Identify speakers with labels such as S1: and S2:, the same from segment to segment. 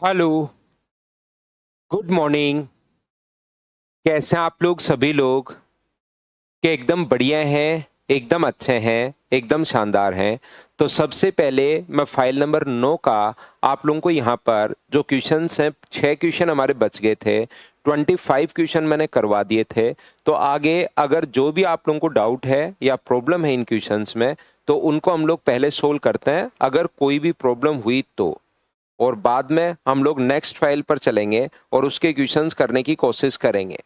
S1: Hello. Good morning. कैसे हैं आप लोग सभी लोग? कि एकदम बढ़िया हैं, एकदम अच्छे हैं, एकदम शानदार हैं। तो सबसे पहले मैं फाइल नंबर 9 का आप लोगों को यहाँ पर जो क्वेश्चंस हैं, 6 क्वेश्चन हमारे बच गए थे, 25 क्वेश्चन मैंने करवा दिए थे। तो आगे अगर जो भी आप लोगों को डाउट है या प्रॉब्लम है इन क्वेश्चंस में, तो उनको हम लोग पहले सोल्व करते हैं अगर कोई भी प्रॉब्लम हुई तो। और बाद में हम लोग नेक्स्ट फाइल पर चलेंगे और उसके क्वेश्चंस करने की कोशिश करेंगे।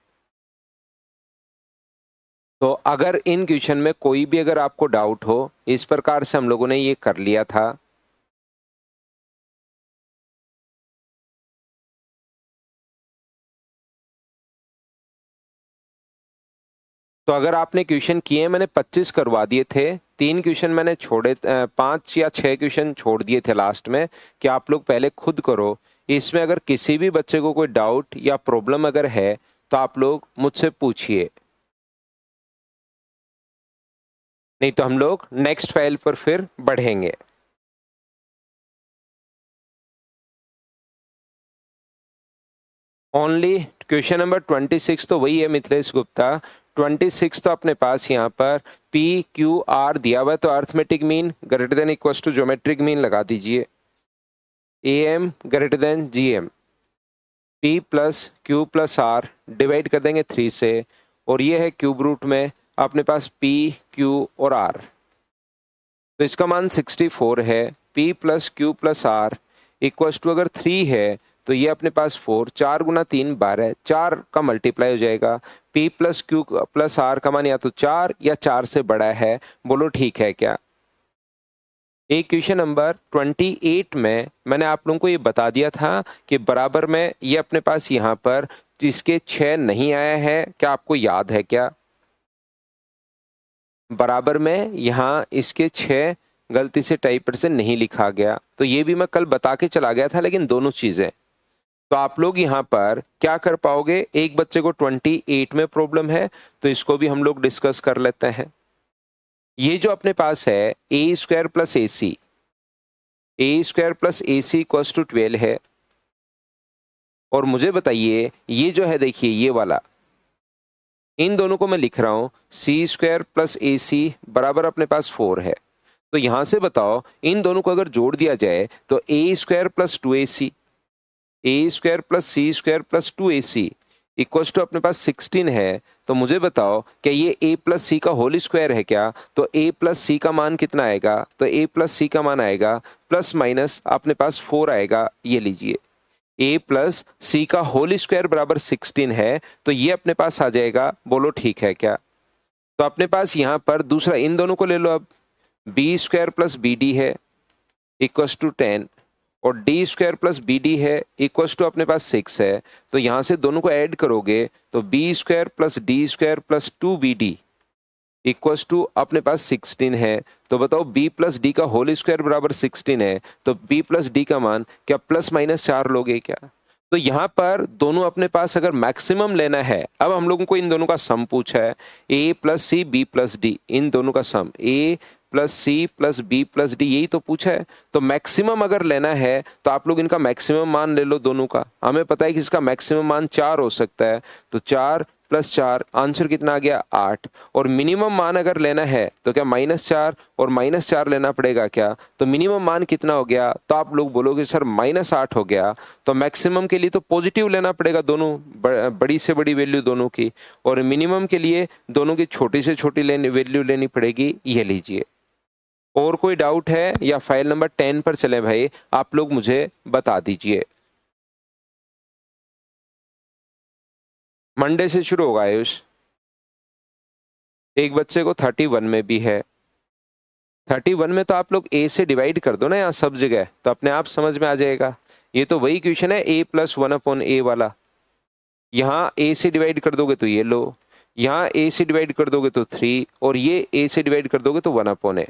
S1: तो अगर इन क्वेश्चन में कोई भी अगर आपको डाउट हो, इस प्रकार से हम लोगों ने ये कर लिया था। तो अगर आपने क्वेश्चन किए, मैंने 25 करवा दिए थे, 3 क्वेश्चन मैंने छोड़े, 5 या 6 क्वेश्चन छोड़ दिए थे लास्ट में कि आप लोग पहले खुद करो। इसमें अगर किसी भी बच्चे को कोई डाउट या प्रॉब्लम अगर है तो आप लोग मुझसे पूछिए, नहीं तो हम लोग नेक्स्ट फाइल पर फिर बढ़ेंगे। ओनली क्वेश्चन नंबर 26 तो वही है मिथिलेश गुप्ता। 26 तो अपने पास यहाँ पर पी क्यू आर दिया हुआ है, तो arithmetic mean greater than equal to geometric mean लगा दीजिए। A M greater than G M, P plus Q plus R divide कर देंगे 3 से, और ये है क्यूब रूट में अपने पास पी क्यू और आर। तो इसका मान 64 है। P plus Q plus R equal to अगर 3 है तो ये अपने पास 4, 4 गुना 3 12, 4 का मल्टीप्लाई हो जाएगा। P plus Q plus R का मान या तो 4 या 4 से बड़ा है, बोलो ठीक है क्या? एक क्वेश्चन नंबर 28 में मैंने आप लोगों को ये बता दिया था कि बराबर में ये अपने पास यहाँ पर इसके 6 नहीं आया है, क्या आपको याद है क्या? बराबर में यहाँ इसके 6 गलती से टाइपर से नहीं लिखा गया, तो ये भी मैं कल बता के चला गया था, लेकिन दोनों चीजें। तो आप लोग यहाँ पर क्या कर पाओगे, एक बच्चे को 28 में प्रॉब्लम है तो इसको भी हम लोग डिस्कस कर लेते हैं। ये जो अपने पास है A square plus A C, A square plus A C equal to 12 है। और मुझे बताइए ये जो है, देखिए ये वाला, इन दोनों को मैं लिख रहा हूं सी स्क्वायर प्लस ए सी बराबर अपने पास 4 है। तो यहां से बताओ इन दोनों को अगर जोड़ दिया जाए तो A square plus 2ac, A square plus C square plus 2ac equal to अपने पास 16 है। तो मुझे बताओ क्या ये a प्लस सी का होल स्क्वायर है क्या? तो a प्लस सी का मान कितना आएगा? तो a प्लस सी का मान आएगा प्लस माइनस अपने पास 4 आएगा। ये लीजिए, a प्लस सी का होल स्क्वायर बराबर 16 है, तो ये अपने पास आ जाएगा, बोलो ठीक है क्या? तो अपने पास यहाँ पर दूसरा इन दोनों को ले लो, अब B square plus B D है इक्वल टू 10, और D square plus B D है इक्वल टू अपने पास 6 है। तो यहां से दोनों को ऐड करोगे तो B square plus D square plus 2bd equal to अपने पास 16 है। तो बताओ b प्लस डी का होल स्क्वायर बराबर 16 है, तो b प्लस डी का मान क्या प्लस माइनस 4 लोगे क्या? तो यहाँ पर दोनों अपने पास अगर मैक्सिमम लेना है, अब हम लोगों को इन दोनों का सम पूछा है, a plus C B plus D, इन दोनों का sum a plus C plus B plus D, यही तो पूछा है। तो मैक्सिमम अगर लेना है तो आप लोग इनका मैक्सिमम मान ले लो दोनों का। हमें पता है कि इसका मैक्सिमम मान 4 हो सकता है, तो 4 प्लस 4 आंसर कितना आ गया 8। और मिनिमम मान अगर लेना है तो क्या -4 और -4 लेना पड़ेगा क्या? तो मिनिमम मान कितना हो गया? तो आप लोग बोलोगे सर -8 हो गया। तो मैक्सिमम के लिए तो पॉजिटिव लेना पड़ेगा, दोनों बड़ी से बड़ी वैल्यू दोनों की, और मिनिमम के लिए दोनों की छोटी से छोटी वैल्यू लेनी पड़ेगी। ये लीजिए। और कोई डाउट है या फाइल नंबर 10 पर चले भाई, आप लोग मुझे बता दीजिए। मंडे से शुरू होगा आयुष। एक बच्चे को 31 में भी है। 31 में तो आप लोग a से डिवाइड कर दो ना यहाँ सब जगह, तो अपने आप समझ में आ जाएगा। ये तो वही क्वेश्चन है a प्लस 1/a वाला। यहाँ a से डिवाइड कर दोगे तो ये लो, यहाँ a से डिवाइड कर दोगे तो 3, और ये a से डिवाइड कर दोगे तो 1/a।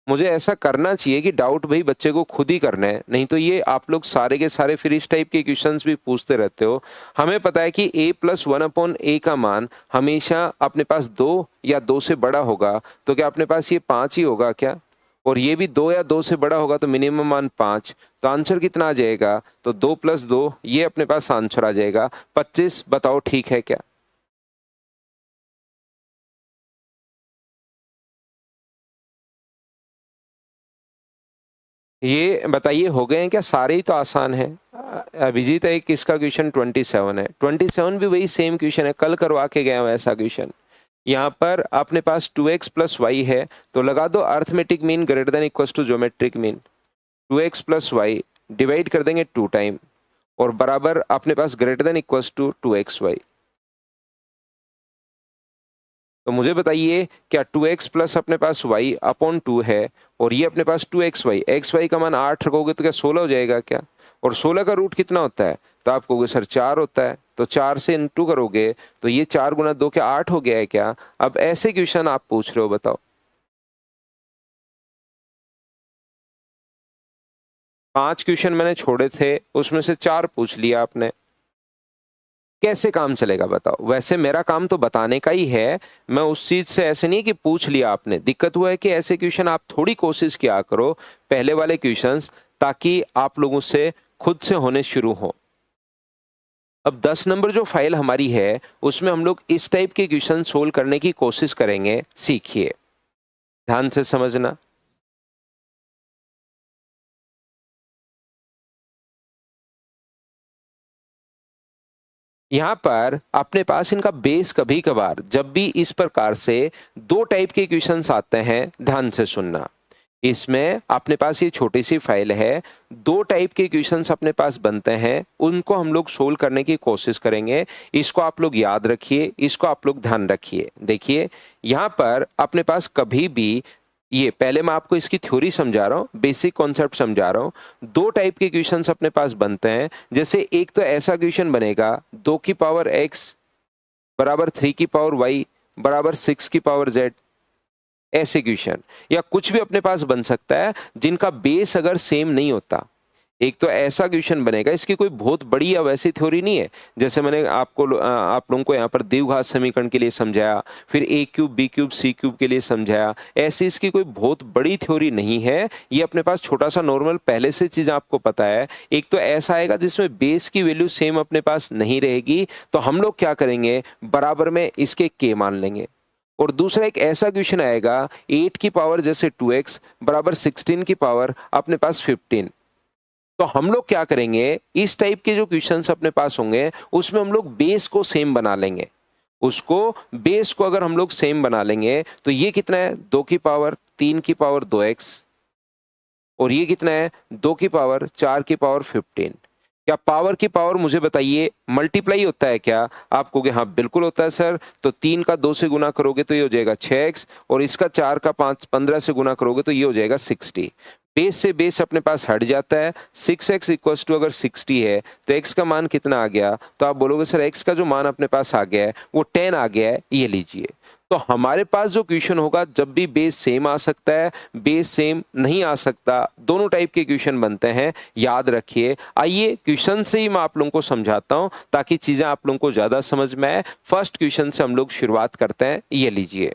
S1: मुझे ऐसा करना चाहिए कि डाउट भाई बच्चे को खुद ही करना है, नहीं तो ये आप लोग सारे के सारे फिर इस टाइप के क्वेश्चंस भी पूछते रहते हो। हमें पता है कि a प्लस 1/a का मान हमेशा अपने पास 2 या 2 से बड़ा होगा, तो क्या अपने पास ये 5 ही होगा क्या? और ये भी 2 या 2 से बड़ा होगा तो मिनिमम मान 5, तो आंसर कितना आ जाएगा? तो 2 + 2 ये अपने पास आंसर आ जाएगा 25। बताओ ठीक है क्या? ये बताइए हो गए हैं क्या? सारे ही तो आसान है। अभिजीत एक इसका क्वेश्चन 27 है, 27 भी वही सेम क्वेश्चन है, कल करवा के गया हूं ऐसा क्वेश्चन। यहाँ पर अपने पास 2x + y है, तो लगा दो arithmetic mean greater than equal to geometric mean. 2x + y divide कर देंगे 2 टाइम और बराबर अपने पास greater than equal to 2xy। तो मुझे बताइए क्या 2x प्लस अपने पास y अपॉन 2 है और ये अपने पास 2xy, xy का मान 8 रखोगे तो क्या 16 हो जाएगा क्या? और 16 का रूट कितना होता है? तो आप कहोगे सर 4 होता है, तो 4 से इंटू करोगे तो ये 4 × 2 क्या 8 हो गया है क्या? अब ऐसे क्वेश्चन आप पूछ रहे हो, बताओ। 5 क्वेश्चन मैंने छोड़े थे, उसमें से 4 पूछ लिया आपने। कैसे काम चलेगा बताओ? वैसे मेरा काम तो बताने का ही है, मैं उस चीज से ऐसे नहीं कि पूछ लिया आपने। दिक्कत हुआ है कि ऐसे क्वेश्चन आप थोड़ी कोशिश किया करो पहले वाले क्वेश्चंस, ताकि आप लोगों से खुद से होने शुरू हो। अब 10 नंबर जो फाइल हमारी है उसमें हम लोग इस टाइप के क्वेश्चन सोल्व करने की कोशिश करेंगे। सीखिए, ध्यान से समझना। यहाँ पर अपने पास इनका बेस कभी कभार जब भी इस प्रकार से 2 टाइप के क्वेश्चंस आते हैं, ध्यान से सुनना। इसमें अपने पास ये छोटी सी फाइल है, 2 टाइप के क्वेश्चंस अपने पास बनते हैं, उनको हम लोग सोल्व करने की कोशिश करेंगे। इसको आप लोग याद रखिए, इसको आप लोग ध्यान रखिए। देखिए यहाँ पर अपने पास कभी भी, ये पहले मैं आपको इसकी थ्योरी समझा रहा हूँ, बेसिक कॉन्सेप्ट समझा रहा हूँ। 2 टाइप के क्वेश्चंस अपने पास बनते हैं। जैसे एक तो ऐसा क्वेश्चन बनेगा 2 की पावर x बराबर 3 की पावर y बराबर 6 की पावर z, ऐसे क्वेश्चन। या कुछ भी अपने पास बन सकता है जिनका बेस अगर सेम नहीं होता। एक तो ऐसा क्वेश्चन बनेगा, इसकी कोई बहुत बड़ी या वैसी थ्योरी नहीं है। जैसे मैंने आप लोगों को यहाँ पर द्विघात समीकरण के लिए समझाया, फिर a³ b³ c³ के लिए समझाया, ऐसी इसकी कोई बहुत बड़ी थ्योरी नहीं है। ये अपने पास छोटा सा नॉर्मल पहले से चीज आपको पता है। एक तो ऐसा आएगा जिसमें बेस की वैल्यू सेम अपने पास नहीं रहेगी, तो हम लोग क्या करेंगे, बराबर में इसके k मान लेंगे। और दूसरा एक ऐसा क्वेश्चन आएगा 8 की पावर जैसे 2x बराबर 16 की पावर अपने पास 15। तो हम लोग क्या करेंगे, इस टाइप के जो क्वेश्चंस अपने पास होंगे उसमें हम लोग बेस को सेम बना लेंगे। उसको बेस को अगर हम लोग सेम बना लेंगे तो ये कितना है, 2 की पावर 3 की पावर 2x, और ये कितना है 2 की पावर 4 की पावर 15। क्या पावर की पावर मुझे बताइए मल्टीप्लाई होता है क्या? आप कहोगे हाँ बिल्कुल होता है सर। तो 3 का 2 से गुना करोगे तो ये हो जाएगा 6x, और इसका 4 का 15 से गुना करोगे तो ये हो जाएगा 60। बेस से बेस अपने पास हट जाता है। 6x इक्वल्स टू अगर 60 है तो x का मान कितना आ गया? तो आप बोलोगे सर x का जो मान अपने पास आ गया है वो 10 आ गया है, ये लीजिए। तो हमारे पास जो क्वेश्चन होगा जब भी बेस सेम आ सकता है, बेस सेम नहीं आ सकता, दोनों टाइप के क्वेश्चन बनते हैं, याद रखिए। आइए क्वेश्चन से ही मैं आप लोगों को समझाता हूं ताकि चीजें आप लोगों को ज्यादा समझ में आए। फर्स्ट क्वेश्चन से हम लोग शुरुआत करते हैं, ये लीजिए।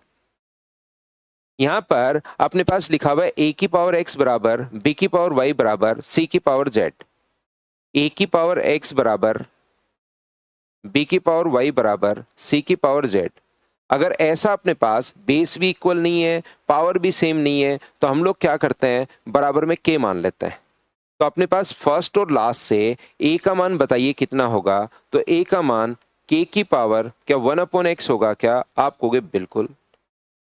S1: यहां पर अपने पास लिखा हुआ है a की पावर x बराबर b की पावर y बराबर c की पावर z। a की पावर x बराबर b की पावर y बराबर c की पावर z। अगर ऐसा अपने पास बेस भी इक्वल नहीं है, पावर भी सेम नहीं है, तो हम लोग क्या करते हैं, बराबर में k मान लेते हैं। तो अपने पास फर्स्ट और लास्ट से a का मान बताइए कितना होगा? तो a का मान k की पावर क्या 1/x होगा क्या? आप कहोगे बिल्कुल।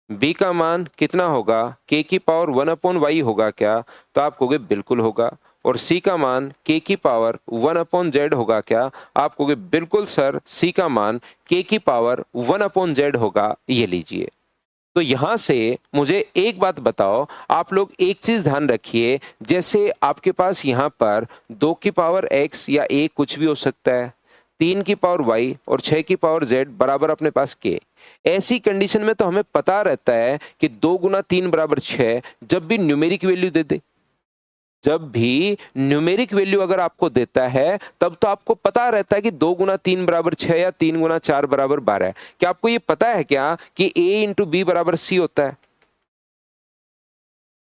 S1: b का मान कितना होगा? k की पावर 1/y होगा क्या? तो आप कहोगे बिल्कुल होगा। और c का मान k की पावर 1/z होगा क्या? आप कहोगे बिल्कुल सर, c का मान k की पावर 1/z होगा, ये लीजिए। तो यहां से मुझे एक बात बताओ, आप लोग एक चीज ध्यान रखिए, जैसे आपके पास यहां पर 2 की पावर x या a कुछ भी हो सकता है, 3 की पावर y और 6 की पावर z बराबर अपने पास k। ऐसी कंडीशन में तो हमें पता रहता है कि 2 × 3 बराबर 6, जब भी न्यूमेरिक वैल्यू दे दे, जब भी न्यूमेरिक वैल्यू अगर आपको देता है तब तो आपको पता रहता है कि 2 × 3 बराबर 6 या 3 × 4 बराबर 12 है। क्या आपको ये पता है क्या कि a × b बराबर c होता है?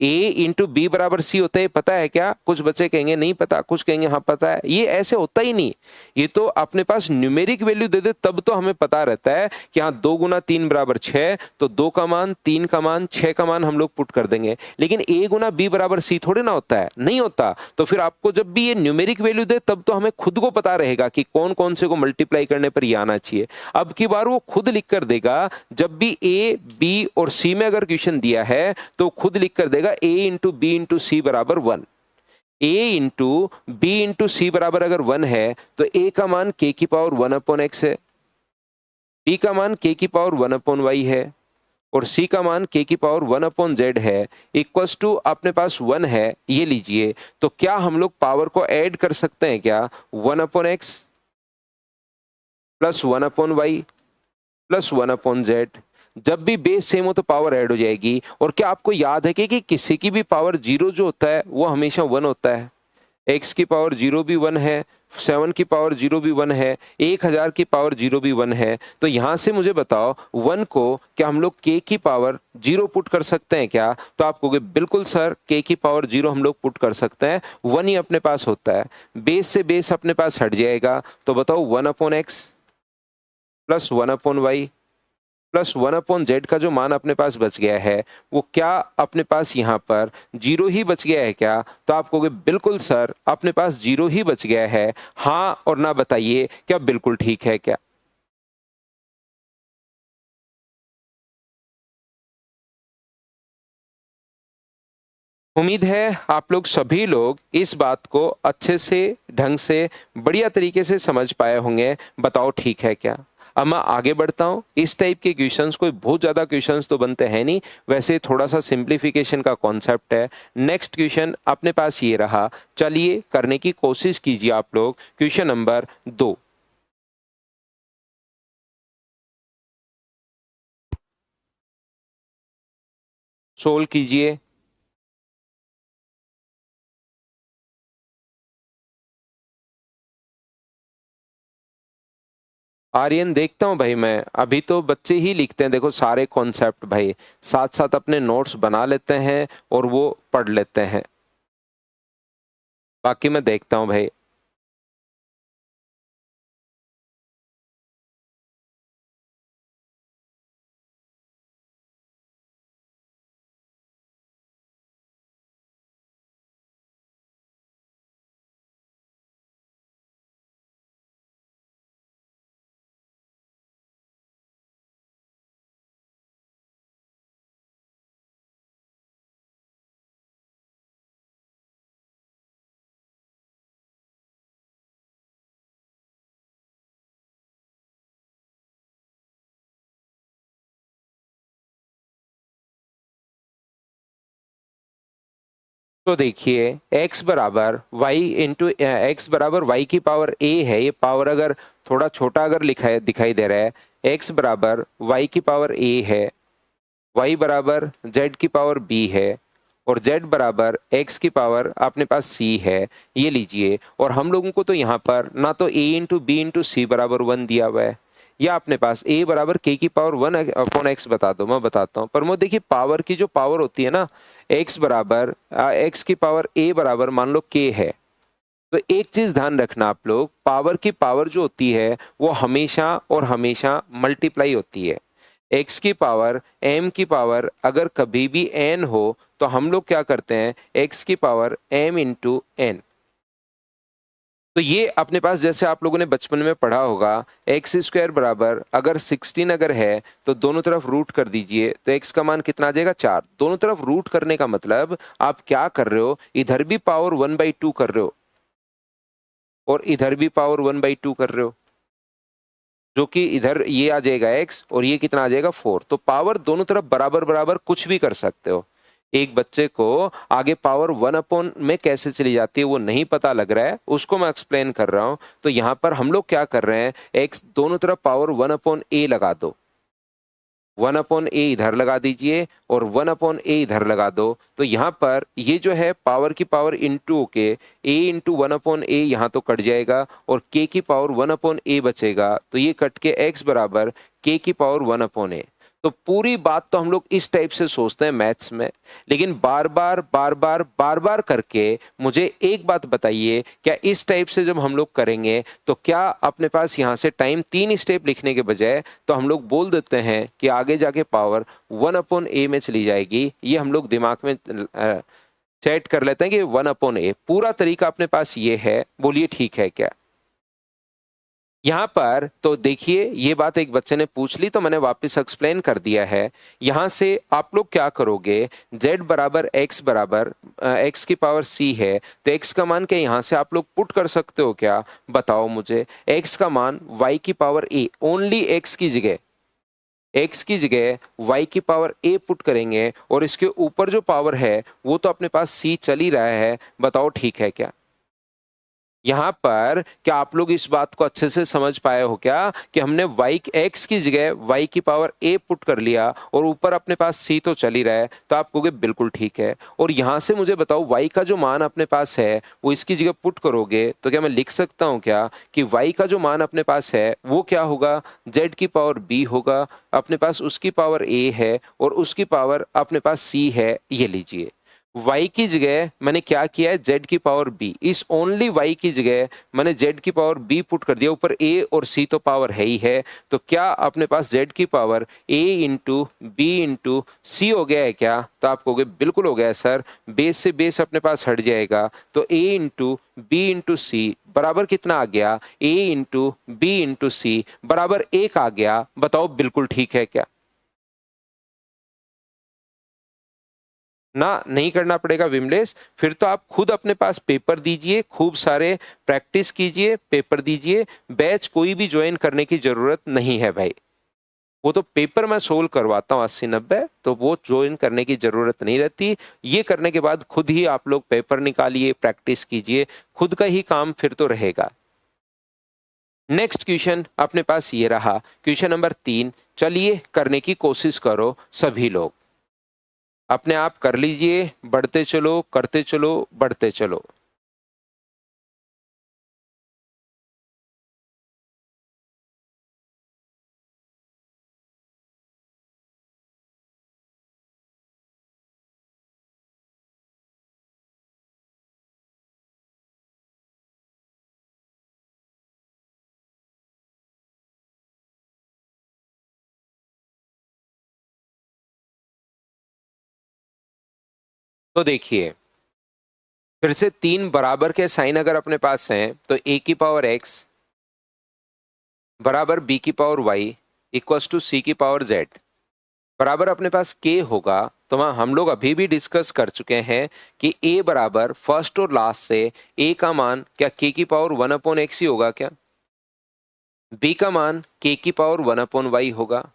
S1: ए इंटू बी बराबर सी होता है, पता है क्या? कुछ बच्चे कहेंगे नहीं पता, कुछ कहेंगे हाँ पता है। ये ऐसे होता ही नहीं। ये तो अपने पास न्यूमेरिक वैल्यू दे दे तब तो हमें पता रहता है कि हाँ 2 गुना 3 बराबर 6, तो 2 का मान, 3 का मान, 6 का मान हम लोग पुट कर देंगे। लेकिन ए गुना बी बराबर सी थोड़ी ना होता है, नहीं होता। तो फिर आपको जब भी ये न्यूमेरिक वैल्यू दे तब तो हमें खुद को पता रहेगा कि कौन कौन से को मल्टीप्लाई करने पर ये आना चाहिए। अब की बार वो खुद लिख कर देगा, जब भी ए बी और सी में अगर क्वेश्चन दिया है तो खुद लिख कर देगा ए इंटू बी इंटू सी बराबर 1। ए इंटू बी इंटू सी बराबर अगर 1 है तो ए का मान के की पावर 1 अपॉन एक्स है, बी का मान के की पावर 1 अपॉन वाई है, और सी का मान के की पावर 1 अपॉन जेड है, इक्वल्स टू अपने पास 1 है, ये लीजिए। तो क्या हम लोग पावर को ऐड कर सकते हैं क्या? 1 upon X plus 1 upon Y plus 1 upon Z. जब भी बेस सेम हो तो पावर ऐड हो जाएगी। और क्या आपको याद है कि किसी की भी पावर 0 जो होता है वो हमेशा 1 होता है? x की पावर 0 भी 1 है, 7 की पावर 0 भी 1 है, 1000 की पावर 0 भी 1 है। तो यहां से मुझे बताओ 1 को क्या हम लोग k की पावर 0 पुट कर सकते हैं क्या? तो आप कहोगे बिल्कुल सर, k की पावर 0 हम लोग पुट कर सकते हैं, 1 ही अपने पास होता है। बेस से बेस अपने पास हट जाएगा, तो बताओ 1 upon X plus 1 upon Y plus 1 upon Z का जो मान अपने पास बच गया है वो क्या अपने पास यहाँ पर 0 ही बच गया है क्या? तो आप कहोगे बिल्कुल सर, अपने पास 0 ही बच गया है। हाँ और ना बताइए क्या बिल्कुल ठीक है क्या? उम्मीद है आप लोग सभी लोग इस बात को अच्छे से, ढंग से, बढ़िया तरीके से समझ पाए होंगे। बताओ ठीक है क्या? अब मैं आगे बढ़ता हूँ। इस टाइप के क्वेश्चंस, कोई बहुत ज़्यादा क्वेश्चंस तो बनते हैं नहीं, वैसे थोड़ा सा सिंप्लीफिकेशन का कॉन्सेप्ट है। नेक्स्ट क्वेश्चन अपने पास ये रहा, चलिए करने की कोशिश कीजिए आप लोग। क्वेश्चन नंबर 2 सोल्व कीजिए। आर्यन देखता हूँ भाई, मैं अभी तो बच्चे ही लिखते हैं, देखो सारे कॉन्सेप्ट भाई, साथ साथ अपने नोट्स बना लेते हैं और वो पढ़ लेते हैं। बाकी मैं देखता हूँ भाई। तो देखिए x बराबर वाई इंटू एक्स बराबर वाई की पावर a है। ये पावर अगर थोड़ा छोटा अगर लिखा है, दिखाई दे रहा है, x बराबर वाई की पावर a है, y बराबर z की पावर b है, और z बराबर x की पावर अपने पास c है, ये लीजिए। और हम लोगों को तो यहाँ पर ना तो a इंटू बी इंटू सी बराबर 1 दिया हुआ है, या अपने पास a बराबर k की पावर 1 अपॉन एक्स बता दो, मैं बताता हूँ। पर वो देखिए पावर की जो पावर होती है ना, x बराबर x की पावर a बराबर मान लो k है। तो एक चीज ध्यान रखना आप लोग, पावर की पावर जो होती है वो हमेशा और हमेशा मल्टीप्लाई होती है। x की पावर m की पावर अगर कभी भी n हो तो हम लोग क्या करते हैं, x की पावर m इंटू n। तो ये अपने पास जैसे आप लोगों ने बचपन में पढ़ा होगा, एक्स स्क्वायर बराबर अगर 16 अगर है तो दोनों तरफ रूट कर दीजिए, तो x का मान कितना आ जाएगा 4। दोनों तरफ रूट करने का मतलब आप क्या कर रहे हो, इधर भी पावर 1/2 कर रहे हो और इधर भी पावर 1/2 कर रहे हो, जो कि इधर ये आ जाएगा x और ये कितना आ जाएगा 4। तो पावर दोनों तरफ बराबर बराबर कुछ भी कर सकते हो। एक बच्चे को आगे पावर 1 अपॉन में कैसे चली जाती है वो नहीं पता लग रहा है, उसको मैं एक्सप्लेन कर रहा हूं। तो यहां पर हम लोग क्या कर रहे हैं, x दोनों तरफ पावर 1 अपॉन a लगा दो, 1 अपॉन ए इधर लगा दीजिए और 1 अपॉन ए इधर लगा दो। तो यहाँ पर ये जो है पावर की पावर इंटू के a इंटू 1 अपॉन ए यहाँ तो कट जाएगा और k की पावर 1 अपॉन ए बचेगा, तो ये कट के x बराबर k की पावर 1 अपॉन ए। तो पूरी बात तो हम लोग इस टाइप से सोचते हैं मैथ्स में, लेकिन बार बार करके मुझे एक बात बताइए, क्या इस टाइप से जब हम लोग करेंगे तो क्या अपने पास यहाँ से टाइम 3 स्टेप लिखने के बजाय तो हम लोग बोल देते हैं कि आगे जाके पावर 1/a में चली जाएगी। ये हम लोग दिमाग में सेट कर लेते हैं कि 1/a पूरा तरीका अपने पास ये है। बोलिए ठीक है क्या? यहाँ पर तो देखिए, ये बात एक बच्चे ने पूछ ली तो मैंने वापस एक्सप्लेन कर दिया है। यहाँ से आप लोग क्या करोगे, z बराबर x बराबर x की पावर c है, तो x का मान क्या यहाँ से आप लोग पुट कर सकते हो क्या? बताओ मुझे। x का मान y की पावर a, ओनली x की जगह y की पावर a पुट करेंगे और इसके ऊपर जो पावर है वो तो अपने पास c चल ही रहा है। बताओ ठीक है क्या? यहाँ पर क्या आप लोग इस बात को अच्छे से समझ पाए हो क्या कि हमने x की जगह y की पावर a पुट कर लिया और ऊपर अपने पास c तो चल ही रहा है, तो आप कहोगे बिल्कुल ठीक है। और यहाँ से मुझे बताओ y का जो मान अपने पास है वो इसकी जगह पुट करोगे तो क्या मैं लिख सकता हूँ क्या कि y का जो मान अपने पास है वो क्या होगा, z की पावर b होगा, अपने पास उसकी पावर a है और उसकी पावर अपने पास c है। ये लीजिए, y की जगह मैंने क्या किया है, z की पावर b, इस ओनली y की जगह मैंने z की पावर b पुट कर दिया, ऊपर a और c तो पावर है ही है। तो क्या अपने पास z की power a into B into C हो गया है क्या? तो आप कहोगे बिल्कुल हो गया है सर, बेस से बेस अपने पास हट जाएगा तो a इंटू बी इंटू सी बराबर कितना आ गया, a इंटू बी इंटू सी बराबर 1 आ गया। बताओ बिल्कुल ठीक है क्या? ना नहीं करना पड़ेगा विमलेश, फिर तो आप खुद अपने पास पेपर दीजिए, खूब सारे प्रैक्टिस कीजिए, पेपर दीजिए। बैच कोई भी ज्वाइन करने की जरूरत नहीं है भाई, वो तो पेपर मैं सोल्व करवाता हूँ 80-90, तो वो ज्वाइन करने की जरूरत नहीं रहती। ये करने के बाद खुद ही आप लोग पेपर निकालिए, प्रैक्टिस कीजिए, खुद का ही काम फिर तो रहेगा। नेक्स्ट क्वेश्चन अपने पास ये रहा, क्वेश्चन नंबर 3। चलिए करने की कोशिश करो सभी लोग, अपने आप कर लीजिए, बढ़ते चलो, करते चलो, बढ़ते चलो। तो देखिए, फिर से 3 बराबर के साइन अगर अपने पास हैं तो a की पावर x बराबर b की power y equals to c की पावर z बराबर अपने पास k होगा। तो वहां हम लोग अभी भी डिस्कस कर चुके हैं कि a बराबर फर्स्ट और लास्ट से a का मान क्या k की पावर 1/x ही होगा क्या, b का मान k की पावर 1/y होगा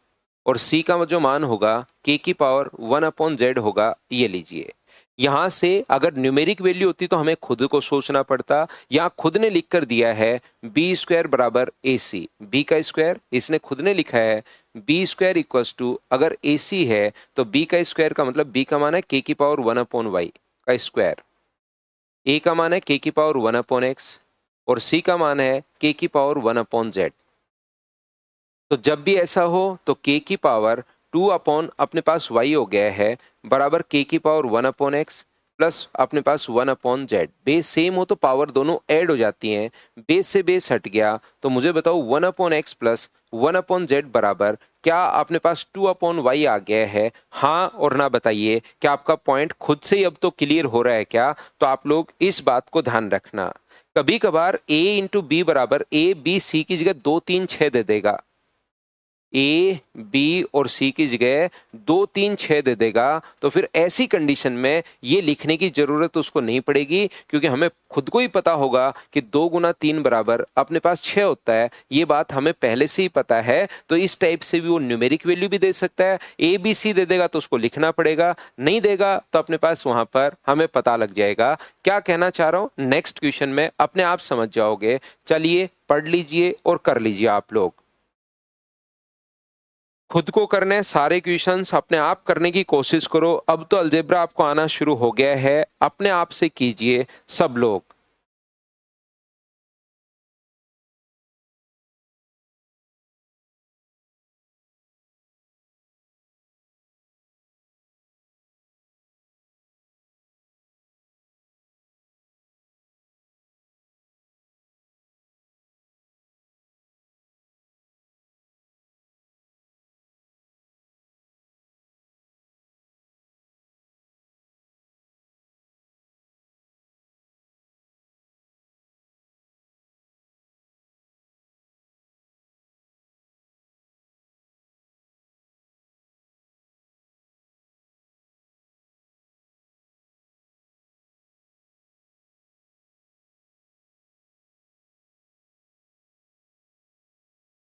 S1: और c का जो मान होगा k की पावर 1/z होगा। ये लीजिए, यहां से अगर न्यूमेरिक वैल्यू होती तो हमें खुद को सोचना पड़ता। यहाँ खुद ने लिख कर दिया है b² बराबर ac, b का स्क्वायर इसने खुद ने लिखा है, b² इक्वल्स टू अगर ac है तो b का स्क्वायर का मतलब b का मान है k की पावर 1/y का स्क्वायर, a का मान है k की पावर 1/x और c का मान है k की पावर 1/z। तो जब भी ऐसा हो तो k की पावर 2 अपॉन अपने पास y हो गया है बराबर k की पावर 1/x प्लस अपने पास 1/z। बेस सेम हो तो पावर दोनों ऐड हो जाती हैं, बेस से बेस हट गया तो मुझे बताओ 1/x प्लस 1/z बराबर क्या अपने पास 2/y आ गया है? हाँ और ना बताइए, क्या आपका पॉइंट खुद से ही अब तो क्लियर हो रहा है क्या? तो आप लोग इस बात को ध्यान रखना, कभी कभार a इंटू बी बराबर a b c की जगह 2 3 6 दे देगा, ए बी और सी की जगह 2 3 6 दे देगा, तो फिर ऐसी कंडीशन में ये लिखने की जरूरत उसको नहीं पड़ेगी, क्योंकि हमें खुद को ही पता होगा कि 2 गुना 3 बराबर अपने पास 6 होता है। ये बात हमें पहले से ही पता है, तो इस टाइप से भी वो न्यूमेरिक वैल्यू भी दे सकता है। ए बी सी दे देगा तो उसको लिखना पड़ेगा, नहीं देगा तो अपने पास वहां पर हमें पता लग जाएगा क्या कहना चाह रहा हूं। नेक्स्ट क्वेश्चन में अपने आप समझ जाओगे। चलिए पढ़ लीजिए और कर लीजिए आप लोग, खुद को करने सारे क्वेश्चंस अपने आप करने की कोशिश करो। अब तो अलजेब्रा आपको आना शुरू हो गया है, अपने आप से कीजिए सब लोग।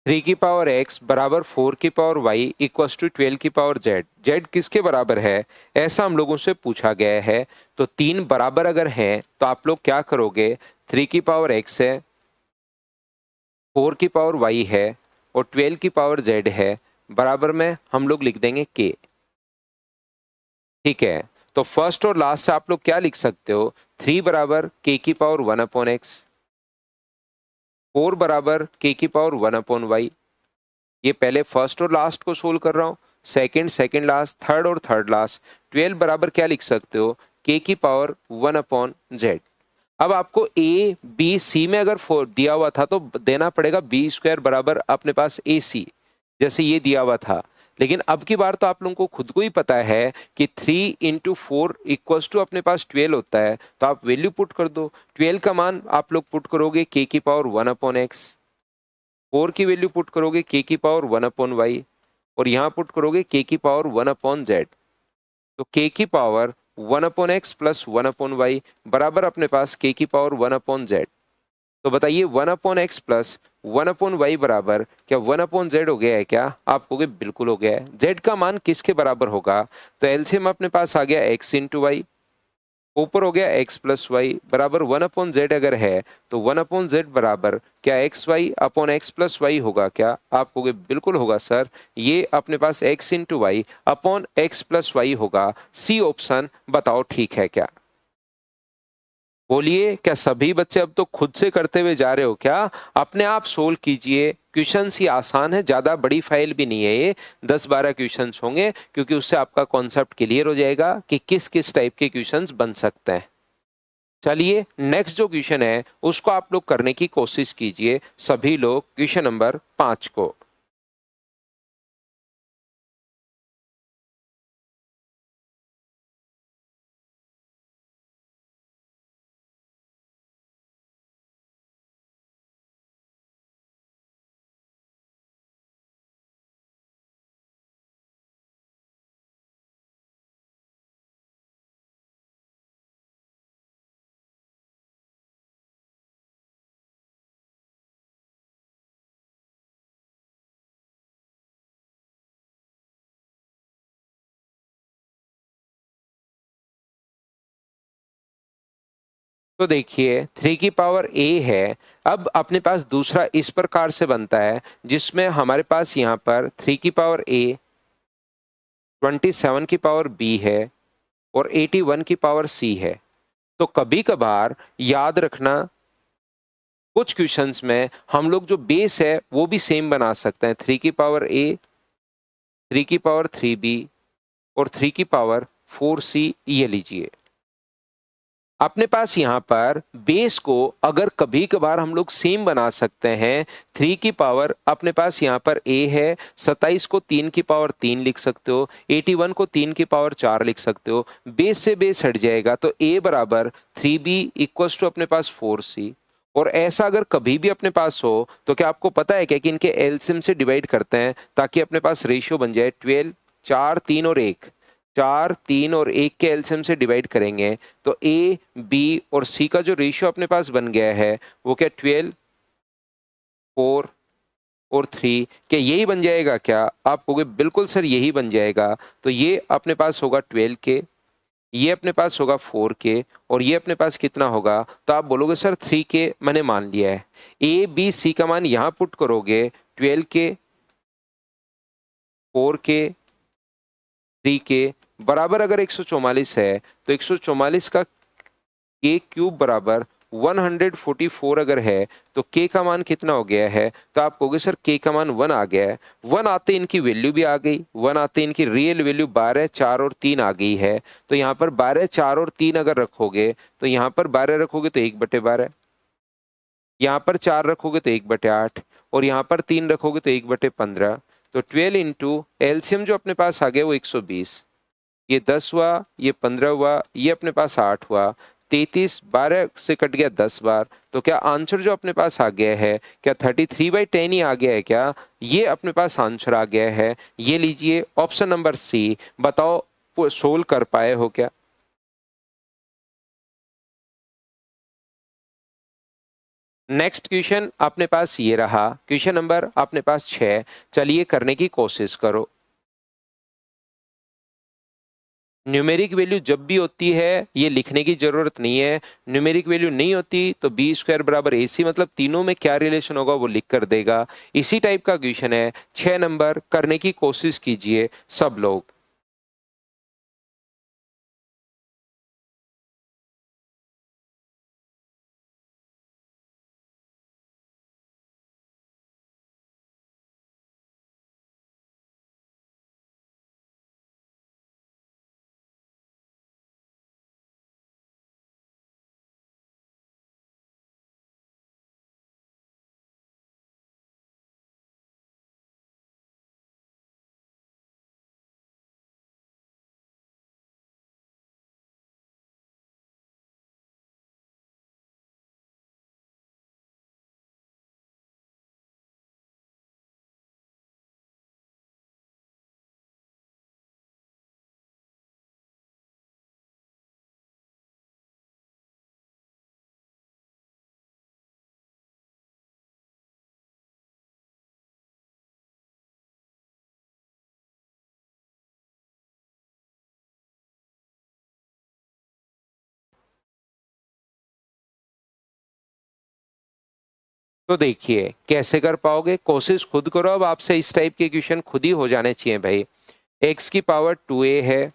S1: 3 की पावर x बराबर 4 की पावर y इक्वल्स टू 12 की पावर z। z किसके बराबर है, ऐसा हम लोगों से पूछा गया है। तो तीन बराबर अगर हैं तो आप लोग क्या करोगे, 3 की पावर x है, 4 की पावर y है और 12 की पावर z है, बराबर में हम लोग लिख देंगे k। ठीक है, तो फर्स्ट और लास्ट से आप लोग क्या लिख सकते हो, 3 बराबर k की पावर 1/x, 4 बराबर k की पावर 1/y। ये पहले फर्स्ट और लास्ट को सोल्व कर रहा हूं, सेकंड लास्ट, थर्ड और थर्ड लास्ट। 12 बराबर क्या लिख सकते हो, k की पावर 1/z। अब आपको ए बी सी में अगर दिया हुआ था तो देना पड़ेगा बी स्क्वायर बराबर अपने पास ए सी, जैसे ये दिया हुआ था। लेकिन अब की बार तो आप लोगों को खुद को ही पता है कि 3 इंटू 4 इक्वल्स टू अपने पास 12 होता है, तो आप वैल्यू पुट कर दो। 12 का मान आप लोग पुट करोगे k की पावर 1/x, 4 की वैल्यू पुट करोगे k की पावर 1/y और यहाँ पुट करोगे k की पावर 1/z। तो k की पावर 1/x प्लस 1/y बराबर अपने पास k की पावर 1/z। तो बताइए 1/x प्लस 1/y बराबर क्या 1/z हो गया है क्या, आप कहोगे बिल्कुल हो गया है। z का मान किसके बराबर होगा, तो एलसीएम अपने पास आ गया x इंटू वाई, ऊपर हो गया x प्लस वाई बराबर 1/z। अगर है तो 1/z बराबर क्या X Y upon X plus Y होगा क्या, आप कहोगे बिल्कुल होगा सर, ये अपने पास x into Y upon X plus Y होगा। सी ऑप्शन बताओ ठीक है क्या। बोलिए, क्या सभी बच्चे अब तो खुद से करते हुए जा रहे हो क्या, अपने आप सोल्व कीजिए। क्वेश्चन ही आसान है, ज्यादा बड़ी फाइल भी नहीं है ये, 10-12 क्वेश्चंस होंगे, क्योंकि उससे आपका कॉन्सेप्ट क्लियर हो जाएगा कि किस किस टाइप के क्वेश्चंस बन सकते हैं। चलिए नेक्स्ट जो क्वेश्चन है उसको आप लोग करने की कोशिश कीजिए, सभी लोग क्वेश्चन नंबर 5 को। तो देखिए 3 की पावर a है। अब अपने पास दूसरा इस प्रकार से बनता है जिसमें हमारे पास यहाँ पर 3 की पावर a, 27 की पावर b है और 81 की पावर c है। तो कभी कभार याद रखना, कुछ क्वेश्चंस में हम लोग जो बेस है वो भी सेम बना सकते हैं, 3 की पावर a, 3 की पावर 3b और 3 की पावर 4c। ये लीजिए अपने पास यहाँ पर बेस को अगर कभी कभार हम लोग सेम बना सकते हैं। 3 की पावर अपने पास यहाँ पर a है, 27 को 3 की पावर 3 लिख सकते हो, 81 को 3 की पावर 4 लिख सकते हो। बेस से बेस हट जाएगा तो a बराबर 3b इक्वल्स टू अपने पास 4c। और ऐसा अगर कभी भी अपने पास हो तो क्या आपको पता है क्या कि इनके एलसीएम से डिवाइड करते हैं ताकि अपने पास रेशियो बन जाए 12, 4, 3 और 1। 4, 3 और 1 के एलसीएम से डिवाइड करेंगे तो ए बी और सी का जो रेशियो अपने पास बन गया है वो क्या 12, 4 और 3, क्या यही बन जाएगा क्या, आप कहोगे बिल्कुल सर यही बन जाएगा। तो ये अपने पास होगा 12 के, ये अपने पास होगा 4 के और ये अपने पास कितना होगा, तो आप बोलोगे सर 3 के मैंने मान लिया है। ए बी सी का मान यहां पुट करोगे, 12 के, 4 के, 3 के बराबर अगर 144 है तो 144 का के क्यूब बराबर 144 अगर है तो के का मान कितना हो गया है, तो आप कहोगे सर के का मान 1 आ गया है। 1 आते इनकी वैल्यू भी आ गई, 1 आते इनकी रियल वैल्यू 12, 4 और 3 आ गई है। तो यहाँ पर 12, 4 और 3 अगर रखोगे तो यहाँ पर 12 रखोगे तो 1/12, यहाँ पर 4 रखोगे तो 1/8 और यहाँ पर 3 रखोगे तो 1/15। तो 12 इंटू एलसीएम जो अपने पास आ गया वो 120, ये 10 हुआ, ये 15 हुआ, ये अपने पास 8 हुआ, 33, 12 से कट गया 10 बार। तो क्या आंसर जो अपने पास आ गया है क्या 33/10 ही आ गया है क्या, ये अपने पास आंसर आ गया है। ये लीजिए ऑप्शन नंबर सी, बताओ सोल्व कर पाए हो क्या। नेक्स्ट क्वेश्चन अपने पास ये रहा, क्वेश्चन नंबर अपने पास 6। चलिए करने की कोशिश करो। न्यूमेरिक वैल्यू जब भी होती है ये लिखने की जरूरत नहीं है, न्यूमेरिक वैल्यू नहीं होती तो बी स्क्वायर बराबर ए सी, मतलब तीनों में क्या रिलेशन होगा वो लिख कर देगा। इसी टाइप का क्वेश्चन है 6 नंबर, करने की कोशिश कीजिए सब लोग। तो देखिए कैसे कर पाओगे, कोशिश खुद करो। अब आपसे इस टाइप के क्वेश्चन खुद ही हो जाने चाहिए भाई। x की पावर 2a है,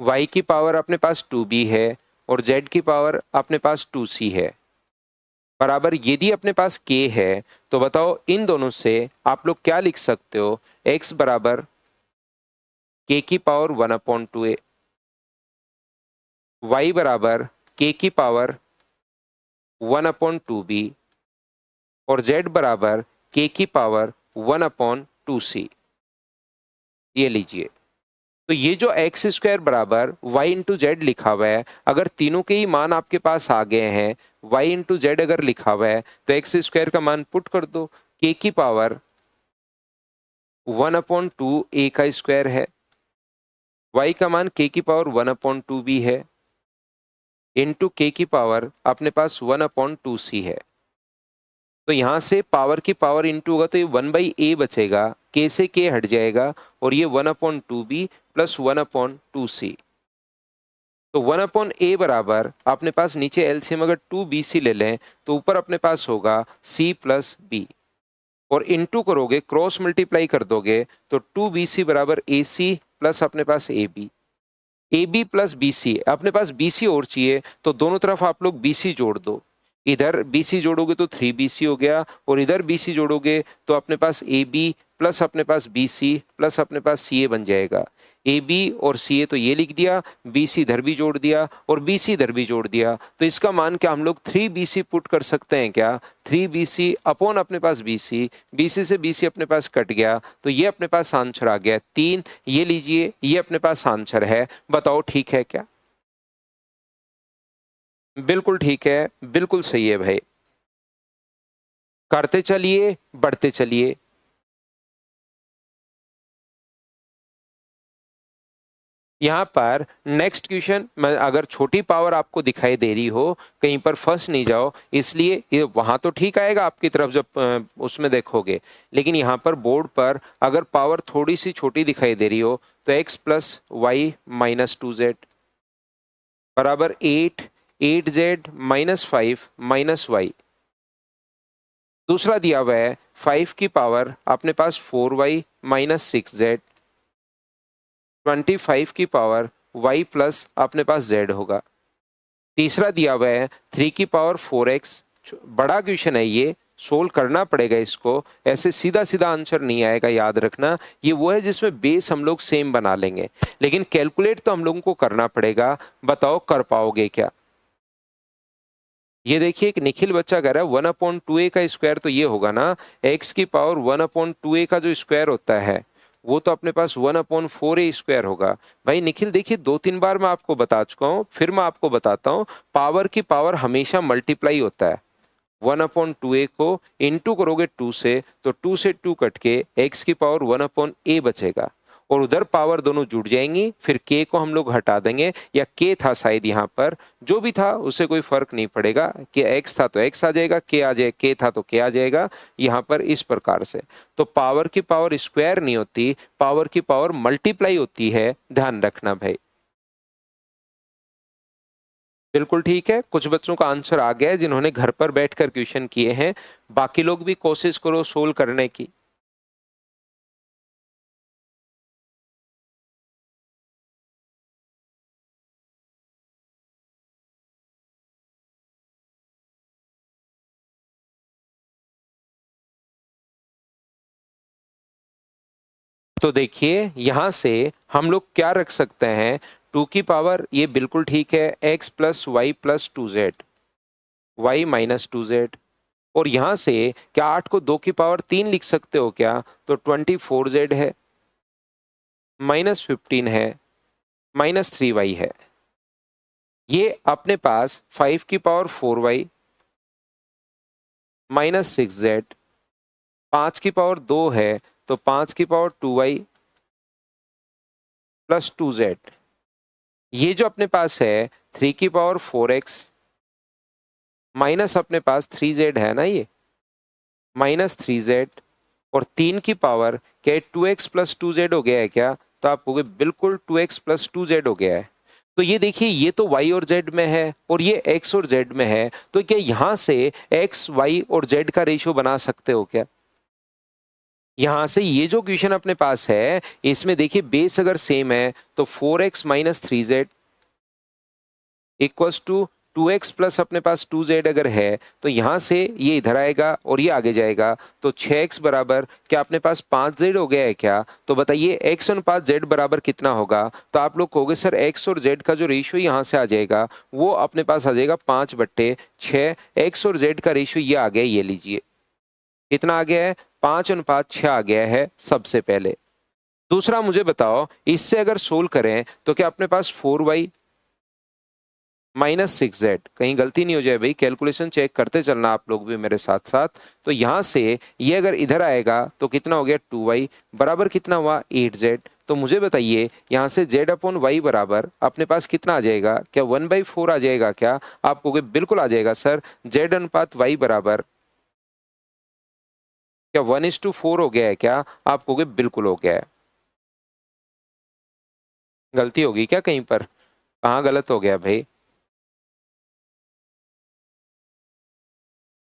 S1: y की पावर अपने पास 2b है और z की पावर अपने पास 2c है। बराबर यदि अपने पास k है तो बताओ इन दोनों से आप लोग क्या लिख सकते हो। x बराबर k की पावर 1/2a, y बराबर k की पावर 1/2b और z बराबर k की पावर 1/2c। ये लीजिए, तो ये जो एक्स स्क्वायर बराबर वाई इंटू जेड लिखा हुआ है, अगर तीनों के ही मान आपके पास आ गए हैं, वाई इंटू जेड अगर लिखा हुआ है तो एक्स स्क्वायर का मान पुट कर दो। के की पावर 1/2 ए का स्क्वायर है, वाई का मान के की पावर 1/2 है, इंटू के की पावर अपने पास 1/2c है। तो यहां से पावर की पावर इंटू होगा तो ये 1/a बचेगा, के से के हट जाएगा और ये 1/2b प्लस 1/2c। तो 1/a बराबर अपने पास नीचे एलसीएम अगर 2bc ले लें तो ऊपर अपने पास होगा c प्लस बी और इंटू करोगे, क्रॉस मल्टीप्लाई कर दोगे तो 2bc बराबर ac प्लस अपने पास ab, ab प्लस bc, अपने पास bc और चाहिए तो दोनों तरफ आप लोग bc जोड़ दो। इधर BC जोड़ोगे तो 3BC हो गया और इधर BC जोड़ोगे तो अपने पास AB प्लस अपने पास BC प्लस अपने पास CA बन जाएगा। AB और CA तो ये लिख दिया, BC इधर भी जोड़ दिया और BC इधर भी जोड़ दिया, तो इसका मान क्या हम लोग 3BC पुट कर सकते हैं क्या। 3BC अपॉन अपने पास BC, BC से BC अपने पास कट गया तो ये अपने पास आंसर आ गया 3। ये लीजिए, ये अपने पास आंसर है। बताओ ठीक है क्या। बिल्कुल ठीक है, बिल्कुल सही है भाई। करते चलिए, बढ़ते चलिए। यहां पर नेक्स्ट क्वेश्चन, अगर छोटी पावर आपको दिखाई दे रही हो कहीं पर फंस नहीं जाओ, इसलिए ये वहां तो ठीक आएगा आपकी तरफ जब उसमें देखोगे, लेकिन यहां पर बोर्ड पर अगर पावर थोड़ी सी छोटी दिखाई दे रही हो तो x plus Y minus 2z बराबर 8, 8z माइनस 5 माइनस वाई। दूसरा दिया हुआ है 5 की पावर अपने पास 4y माइनस 6z, 25 की पावर y प्लस अपने पास z होगा। तीसरा दिया हुआ है 3 की पावर 4x। बड़ा क्वेश्चन है ये, सोल्व करना पड़ेगा इसको, ऐसे सीधा सीधा आंसर नहीं आएगा, याद रखना। ये वो है जिसमें बेस हम लोग सेम बना लेंगे, लेकिन कैलकुलेट तो हम लोगों को करना पड़ेगा। बताओ कर पाओगे क्या। ये देखिए एक निखिल बच्चा कह रहा है 1/2a का स्क्वायर तो ये होगा ना, x की पावर 1/2a का जो स्क्वायर होता है वो तो अपने पास 1/4a स्क्वायर होगा। भाई निखिल देखिए 2-3 बार मैं आपको बता चुका हूँ, फिर मैं आपको बताता हूँ, पावर की पावर हमेशा मल्टीप्लाई होता है। 1/2a को इंटू करोगे 2 से तो 2 से 2 कट के x की पावर 1/a बचेगा और उधर पावर दोनों जुड़ जाएंगी, फिर k को हम लोग हटा देंगे, या k था शायद यहाँ पर, जो भी था उससे कोई फर्क नहीं पड़ेगा, कि x था तो x आ जाएगा, k आ जाए, k था तो k आ जाएगा, यहाँ पर इस प्रकार से। तो पावर की पावर स्क्वायर नहीं होती, पावर की पावर मल्टीप्लाई होती है, ध्यान रखना भाई। बिल्कुल ठीक है, कुछ बच्चों का आंसर आ गया है जिन्होंने घर पर बैठकर क्वेश्चन किए हैं, बाकी लोग भी कोशिश करो सोल्व करने की। तो देखिए यहां से हम लोग क्या रख सकते हैं, 2 की पावर, ये बिल्कुल ठीक है, x plus Y plus 2z, Y minus 2z। और यहां से क्या 8 को 2 की पावर 3 लिख सकते हो क्या, तो 24z है, माइनस 15 है, माइनस 3y है। ये अपने पास 5 की पावर 4y माइनस 6z, 5 की पावर 2 है तो 5 की पावर 2y प्लस 2z। ये जो अपने पास है 3 की पावर 4x माइनस अपने पास 3z है ना, ये माइनस 3z, और 3 की पावर क्या 2x प्लस 2z हो गया है क्या, तो आप कहोगे बिल्कुल 2x प्लस 2z हो गया है। तो ये देखिए ये तो y और z में है और ये x और z में है, तो क्या यहां से x, y और z का रेशियो बना सकते हो क्या। यहां से ये जो क्वेश्चन अपने पास है इसमें देखिए बेस अगर सेम है तो 4x minus 3z equals to 2x plus अपने पास 2z अगर है, तो यहां से ये इधर आएगा और ये आगे जाएगा, तो 6x बराबर क्या अपने पास 5z हो गया है क्या। तो बताइए x अनुपात z बराबर कितना होगा, तो आप लोग कहोगे सर x और z का जो रेशियो यहाँ से आ जाएगा वो अपने पास आ जाएगा 5/6, x और z का रेशियो ये आ गया, ये लीजिए कितना आ गया है, 5:6 आ गया है सबसे पहले। दूसरा मुझे बताओ, इससे अगर सोल्व करें तो क्या अपने पास 4y माइनस 6z, कहीं गलती नहीं हो जाए भाई, कैलकुलेशन चेक करते चलना आप लोग भी मेरे साथ साथ। तो यहां से ये अगर इधर आएगा तो कितना हो गया 2y बराबर कितना हुआ 8z। तो मुझे बताइए यहां से z अपॉन वाई बराबर अपने पास कितना आ जाएगा, क्या 1/4 आ जाएगा क्या। आप कहोगे बिल्कुल आ जाएगा सर, z अनुपात y बराबर क्या 1:4 हो गया है क्या, आप कहोगे बिल्कुल हो गया है। गलती होगी क्या कहीं पर, कहाँ गलत हो गया भाई।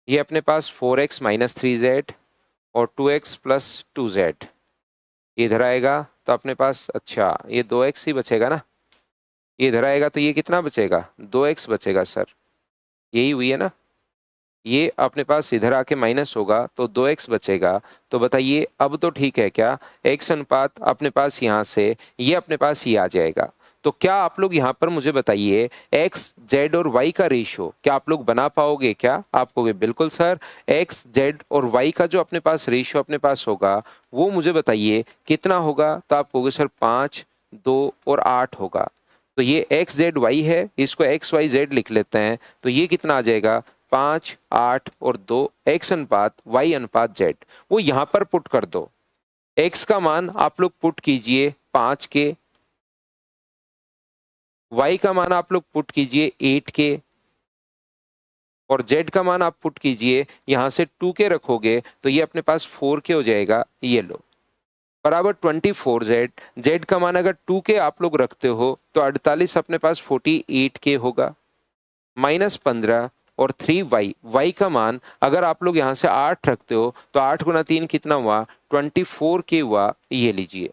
S1: ये अपने पास 4x माइनस 3z और 2x प्लस 2z इधर आएगा तो अपने पास, अच्छा ये 2x ही बचेगा ना, ये इधर आएगा तो ये कितना बचेगा 2x बचेगा सर, यही हुई है ना। ये अपने पास इधर आके माइनस होगा तो 2x बचेगा। तो बताइए अब तो ठीक है क्या, x अनुपात अपने पास यहाँ से ये अपने पास ये आ जाएगा। तो क्या आप लोग यहाँ पर मुझे बताइए x, z और y का रेशियो क्या आप लोग बना पाओगे क्या। आप कहोगे बिल्कुल सर, x, z और y का जो अपने पास रेशियो अपने पास होगा वो मुझे बताइए कितना होगा। तो आप कहोगे सर 5, 2 और 8 होगा। तो ये x, z, y है, इसको x, y, z लिख लेते हैं, तो ये कितना आ जाएगा 5, 8 और 2, x अनुपात y अनुपात z। वो यहां पर पुट कर दो, x का मान आप लोग पुट कीजिए 5 के, y का मान आप लोग पुट कीजिए 8 के, और z का मान आप पुट कीजिए यहां से 2 के रखोगे तो ये अपने पास 4 के हो जाएगा, ये लो बराबर 24z। z का मान अगर 2 के आप लोग रखते हो तो 48 अपने पास 48 के होगा, माइनस 15 और 3y, y का मान अगर आप लोग यहाँ से 8 रखते हो तो 8 गुना 3 कितना हुआ 24 के हुआ, ये लीजिए।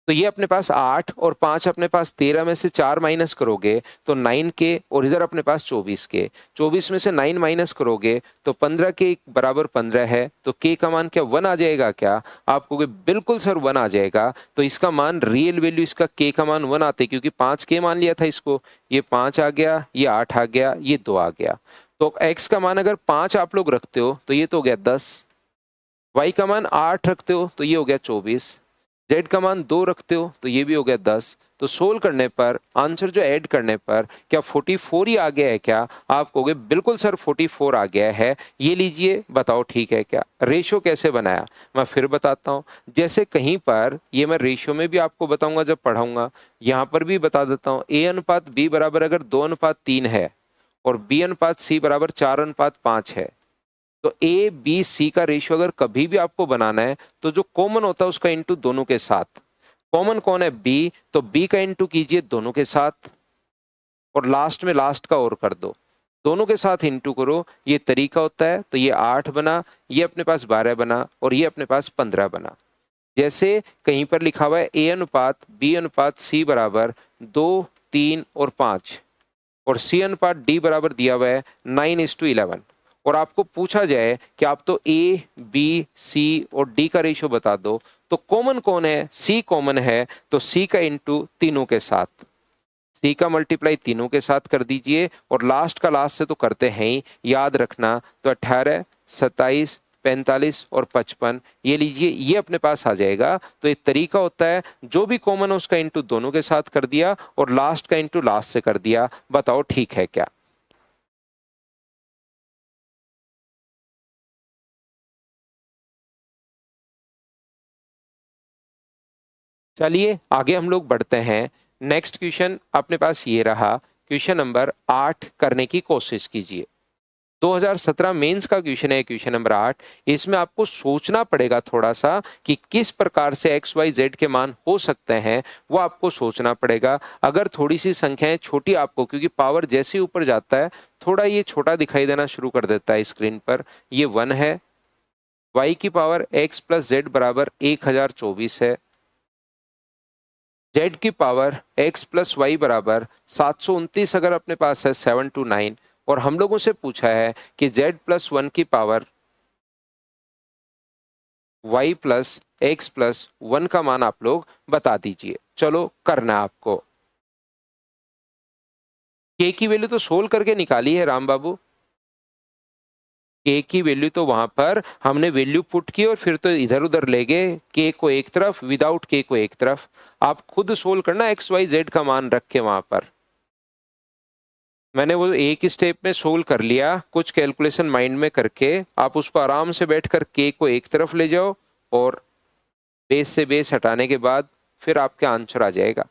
S1: तो ये अपने पास 8 और 5 अपने पास 13 में से 4 माइनस करोगे तो 9 के, और इधर अपने पास 24 के, 24 में से 9 माइनस करोगे तो 15 के बराबर 15 है। तो k का मान क्या 1 आ जाएगा क्या। आप कहोगे बिल्कुल सर 1 आ जाएगा। तो इसका मान रियल वैल्यू इसका k का मान 1 आते, क्योंकि 5 k मान लिया था इसको, ये 5 आ गया, ये 8 आ गया, ये 2 आ गया। तो x का मान अगर 5 आप लोग रखते हो तो ये तो हो गया 10, y का मान 8 रखते हो तो ये हो गया 24, जेड का मान 2 रखते हो तो ये भी हो गया 10। तो सोल्व करने पर आंसर जो ऐड करने पर क्या 44 ही आ गया है क्या? आप कहोगे बिल्कुल सर 44 आ गया है। ये लीजिए, बताओ ठीक है क्या? रेशो कैसे बनाया मैं फिर बताता हूँ। जैसे कहीं पर ये मैं रेशो में भी आपको बताऊंगा जब पढ़ाऊंगा, यहाँ पर भी बता देता हूँ। ए अनुपात बी बराबर अगर 2:3 है और बी अनुपात सी बराबर 4:5 है, तो ए बी सी का रेशियो अगर कभी भी आपको बनाना है तो जो कॉमन होता है उसका इंटू दोनों के साथ। कॉमन कौन है? बी, तो बी का इंटू कीजिए दोनों के साथ और लास्ट में लास्ट का और कर दो, दोनों के साथ इंटू करो। ये तरीका होता है। तो ये 8 बना, ये अपने पास 12 बना और ये अपने पास 15 बना। जैसे कहीं पर लिखा हुआ है ए अनुपात बी अनुपात सी बराबर 2, 3 और 5 और सी अनुपात डी बराबर दिया हुआ है 9:11 और आपको पूछा जाए कि आप तो ए बी सी और डी का रेशियो बता दो, तो कॉमन कौन है? सी कॉमन है, तो सी का इंटू तीनों के साथ, सी का मल्टीप्लाई तीनों के साथ कर दीजिए और लास्ट का लास्ट से तो करते हैं ही, याद रखना। तो 18, 27, 45 और 55 ये लीजिए, ये अपने पास आ जाएगा। तो एक तरीका होता है जो भी कॉमन है उसका इंटू दोनों के साथ कर दिया और लास्ट का इंटू लास्ट से कर दिया। बताओ ठीक है क्या? चलिए आगे हम लोग बढ़ते हैं। नेक्स्ट क्वेश्चन अपने पास ये रहा, क्वेश्चन नंबर 8 करने की कोशिश कीजिए। 2017 मेंस का क्वेश्चन है, क्वेश्चन नंबर 8। इसमें आपको सोचना पड़ेगा थोड़ा सा कि किस प्रकार से एक्स वाई जेड के मान हो सकते हैं, वो आपको सोचना पड़ेगा। अगर थोड़ी सी संख्याएं छोटी आपको, क्योंकि पावर जैसे ही ऊपर जाता है थोड़ा ये छोटा दिखाई देना शुरू कर देता है स्क्रीन पर। ये 1 है, वाई की पावर एक्स प्लस जेड बराबर 1024 है, जेड की पावर x प्लस वाई बराबर 729 अगर अपने पास है 729, और हम लोगों से पूछा है कि z प्लस 1 की power y plus x plus 1 का मान आप लोग बता दीजिए। चलो करना है आपको। k की वैल्यू तो सोल्व करके निकाली है राम बाबू। k की वैल्यू तो वहां पर हमने वैल्यू पुट की और फिर तो इधर उधर ले गए, k को एक तरफ, विदाउट k को एक तरफ। आप खुद सोल्व करना एक्स वाई जेड का मान रख के वहां पर। मैंने वो एक ही स्टेप में सोल्व कर लिया, कुछ कैलकुलेशन माइंड में करके। आप उसको आराम से बैठकर के को एक तरफ ले जाओ और बेस से बेस हटाने के बाद फिर आपका आंसर आ जाएगा।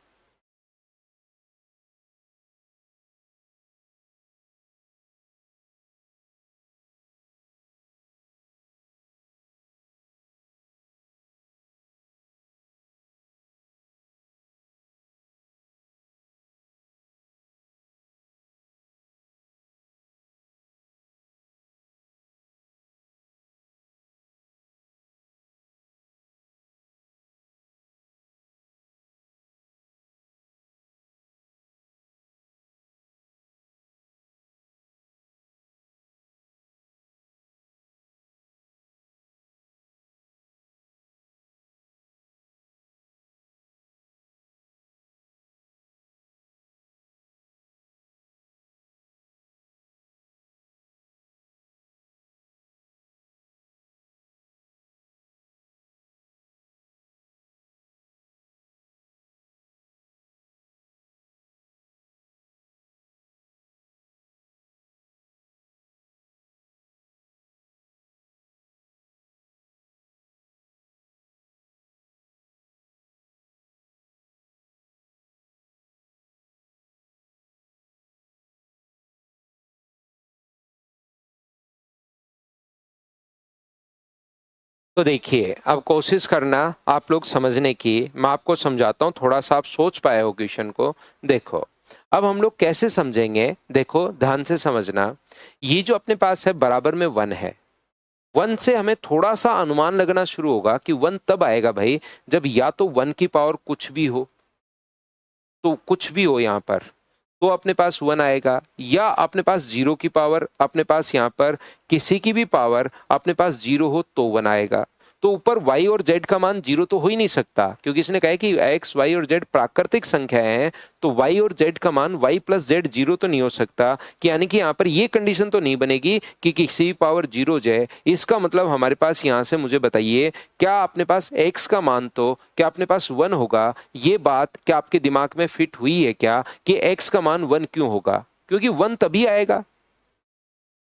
S1: तो देखिए अब कोशिश करना आप लोग समझने की, मैं आपको समझाता हूँ, थोड़ा सा आप सोच पाए हो क्वेश्चन को। देखो अब हम लोग कैसे समझेंगे, देखो ध्यान से समझना। ये जो अपने पास है बराबर में 1 है, 1 से हमें थोड़ा सा अनुमान लगना शुरू होगा कि 1 तब आएगा भाई जब या तो 1 की पावर कुछ भी हो, तो कुछ भी हो यहाँ पर तो अपने पास 1 आएगा, या अपने पास 0 की पावर, अपने पास यहाँ पर किसी की भी पावर अपने पास 0 हो तो 1 आएगा। तो ऊपर y और z का मान 0 तो हो ही नहीं सकता, क्योंकि इसने कहा है कि x, y और z प्राकृतिक संख्याएं हैं, तो y और z का मान y प्लस z 0 तो नहीं हो सकता। कि यानी कि यहाँ पर ये कंडीशन तो नहीं बनेगी कि किसी भी पावर 0 जाए। इसका मतलब हमारे पास यहाँ से मुझे बताइए, क्या अपने पास x का मान तो क्या अपने पास 1 होगा? ये बात क्या आपके दिमाग में फिट हुई है क्या कि x का मान 1 क्यों होगा? क्योंकि 1 तभी आएगा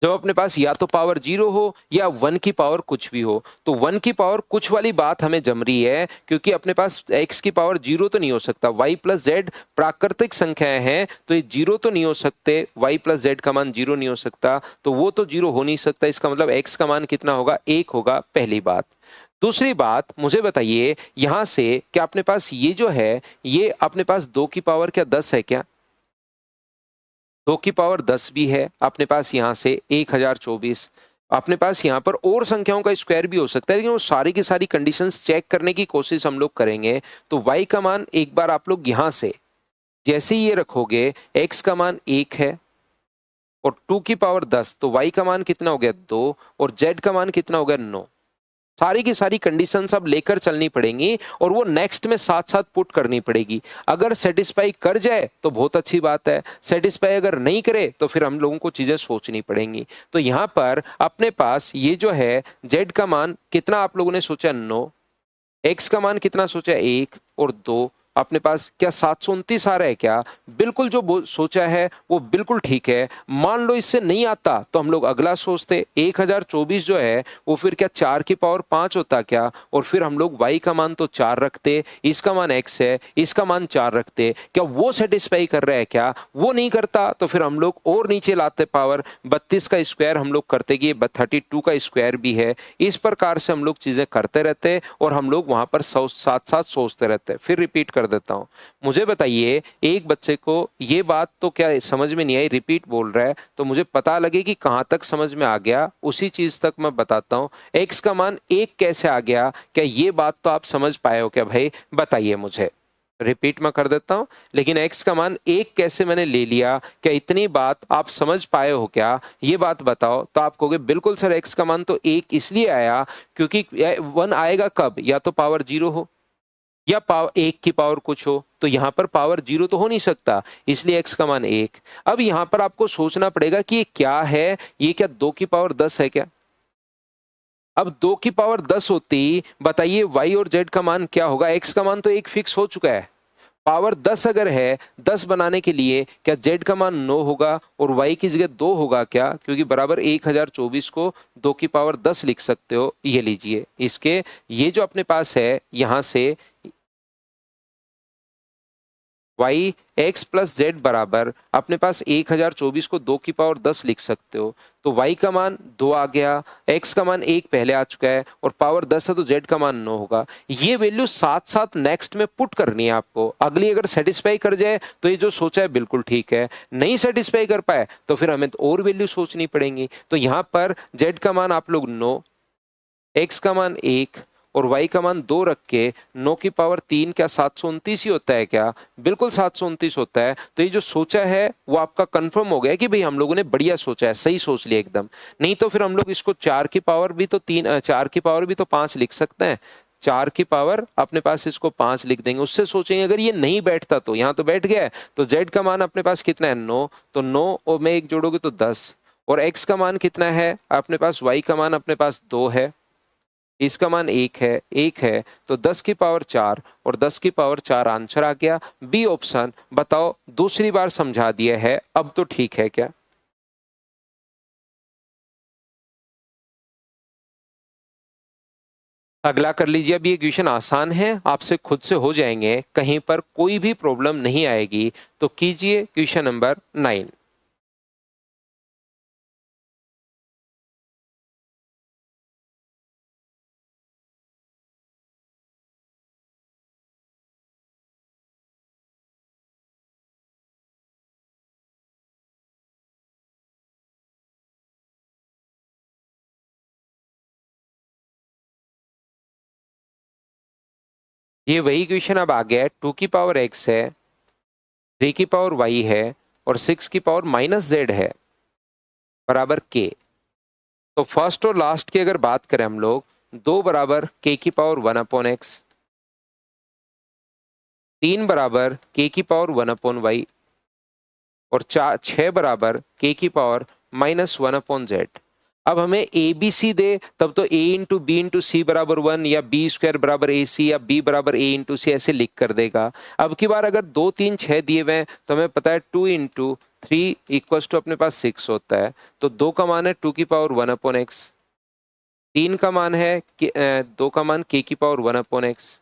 S1: जब अपने पास या तो पावर 0 हो या 1 की पावर कुछ भी हो। तो 1 की पावर कुछ वाली बात हमें जम रही है, क्योंकि अपने पास x की पावर 0 तो नहीं हो सकता, y प्लस जेड प्राकृतिक संख्याएं हैं, तो ये 0 तो नहीं हो सकते, y प्लस जेड का मान 0 नहीं हो सकता, तो वो तो 0 हो नहीं सकता। इसका मतलब x का मान कितना होगा? 1 होगा, पहली बात। दूसरी बात, मुझे बताइए यहां से क्या अपने पास ये जो है, ये अपने पास 2 की पावर क्या 10 है क्या? 2 की पावर 10 भी है अपने पास, यहाँ से 1024। अपने पास यहाँ पर और संख्याओं का स्क्वायर भी हो सकता है, लेकिन वो सारी की सारी कंडीशंस चेक करने की कोशिश हम लोग करेंगे। तो y का मान एक बार आप लोग यहाँ से जैसे ही ये रखोगे, x का मान 1 है और 2 की पावर 10, तो y का मान कितना हो गया? 2, और z का मान कितना हो गया? 9। सारी की सारी कंडीशंस अब लेकर चलनी पड़ेंगी और वो नेक्स्ट में साथ साथ पुट करनी पड़ेगी। अगर सेटिस्फाई कर जाए तो बहुत अच्छी बात है, सेटिस्फाई अगर नहीं करे तो फिर हम लोगों को चीजें सोचनी पड़ेंगी। तो यहाँ पर अपने पास ये जो है z का मान कितना आप लोगों ने सोचा? 9। x का मान कितना सोचा? 1 और 2। अपने पास क्या 729 आ रहा है क्या? बिल्कुल, जो सोचा है वो बिल्कुल ठीक है। मान लो इससे नहीं आता तो हम लोग अगला सोचते, 1024 जो है वो फिर क्या 4 की पावर 5 होता क्या? और फिर हम लोग y का मान तो 4 रखते, इसका मान x है, इसका मान 4 रखते। क्या वो सेटिस्फाई कर रहा है क्या? वो नहीं करता तो फिर हम लोग और नीचे लाते पावर, 32 का स्क्वायर हम लोग करते कि 32 का स्क्वायर भी है। इस प्रकार से हम लोग चीजें करते रहते और हम लोग वहां पर साथ साथ सोचते रहते। फिर रिपीट कर देता हूं, मुझे बताइए एक बच्चे को ये बात तो क्या समझ में नहीं आई, रिपीट बोल रहा है, तो मुझे पता लगे कि कहां तक समझ में आ गया, उसी चीज तक मैं बताता हूं। x का मान 1 कैसे आ गया? क्या ये बात तो आप समझ पाए हो क्या भाई? बताइए मुझे। रिपीट मैं कर देता हूं, लेकिन x का मान 1 कैसे मैंने ले लिया, क्या इतनी बात आप समझ पाए हो क्या? ये बात बताओ। तो आप कहोगे बिल्कुल सर, x का मान तो 1 इसलिए आया क्योंकि 1 आएगा कब? या तो पावर 0 हो या पावर 1 की पावर कुछ हो, तो यहां पर पावर 0 तो हो नहीं सकता, इसलिए x का मान 1। अब यहां पर आपको सोचना पड़ेगा कि ये क्या है, ये क्या 2 की पावर 10 है क्या? अब 2 की पावर 10 होती, बताइए y और z का मान क्या होगा? x का मान तो 1 फिक्स हो चुका है, पावर 10 अगर है, 10 बनाने के लिए क्या z का मान 9 होगा और y की जगह 2 होगा क्या? क्योंकि बराबर 1024 को 2 की पावर 10 लिख सकते हो। ये लीजिए, इसके ये जो अपने पास है यहां से y x प्लस जेड बराबर अपने पास 1024 को 2 की पावर 10 लिख सकते हो। तो y का मान 2 आ गया, x का मान 1 पहले आ चुका है और पावर 10 है तो z का मान 9 होगा। ये वैल्यू साथ साथ नेक्स्ट में पुट करनी है आपको। अगली अगर सेटिस्फाई कर जाए तो ये जो सोचा है बिल्कुल ठीक है, नहीं सेटिस्फाई कर पाए तो फिर हमें तो और वैल्यू सोचनी पड़ेंगी। तो यहाँ पर z का मान आप लोग 9, x का मान 1 और y का मान 2 रख के 9 की पावर 3 क्या 729 ही होता है क्या? बिल्कुल 729 होता है। तो ये जो सोचा है वो आपका कंफर्म हो गया कि भाई हम लोगों ने बढ़िया सोचा है, सही सोच लिया एकदम। नहीं तो फिर हम लोग इसको 4 की पावर भी तो 4 की पावर भी तो 5 लिख सकते हैं। 4 की पावर अपने पास इसको 5 लिख देंगे, उससे सोचेंगे अगर ये नहीं बैठता तो, यहाँ तो बैठ गया है, तो z का मान अपने पास कितना है? 9, तो 9 और में 1 जोड़ोगे तो 10, और x का मान कितना है अपने पास? y का मान अपने पास 2 है, इसका मान 1 है, तो 10 की पावर 4 और 10 की पावर 4 आंसर आ गया, बी ऑप्शन। बताओ, दूसरी बार समझा दिया है, अब तो ठीक है क्या? अगला कर लीजिए। अब ये क्वेश्चन आसान है, आपसे खुद से हो जाएंगे, कहीं पर कोई भी प्रॉब्लम नहीं आएगी। तो कीजिए क्वेश्चन नंबर 9। ये वही क्वेश्चन अब आ गया है, 2 की पावर x है, 3 की पावर y है और 6 की पावर माइनस z है बराबर k। तो फर्स्ट और लास्ट की अगर बात करें हम लोग, 2 बराबर k की पावर 1 अपॉन एक्स, 3 बराबर k की पावर 1 अपॉन वाई और 6 बराबर k की पावर -1 अपॉन जेड। अब हमें ए बी सी दे तब तो a इंटू बी इंटू सी बराबर 1 या बी स्क्वायर बराबर ए सी या b बराबर a इंटू सी ऐसे लिख कर देगा। अब की बार अगर 2 3 6 दिए हुए हैं तो हमें पता है 2 इंटू 3 इक्वल्स टू अपने पास 6 होता है। तो 2 का मान है 2 की पावर 1 अपॉन एक्स, 3 का मान है 2 का मान k की पावर 1 अपॉन एक्स,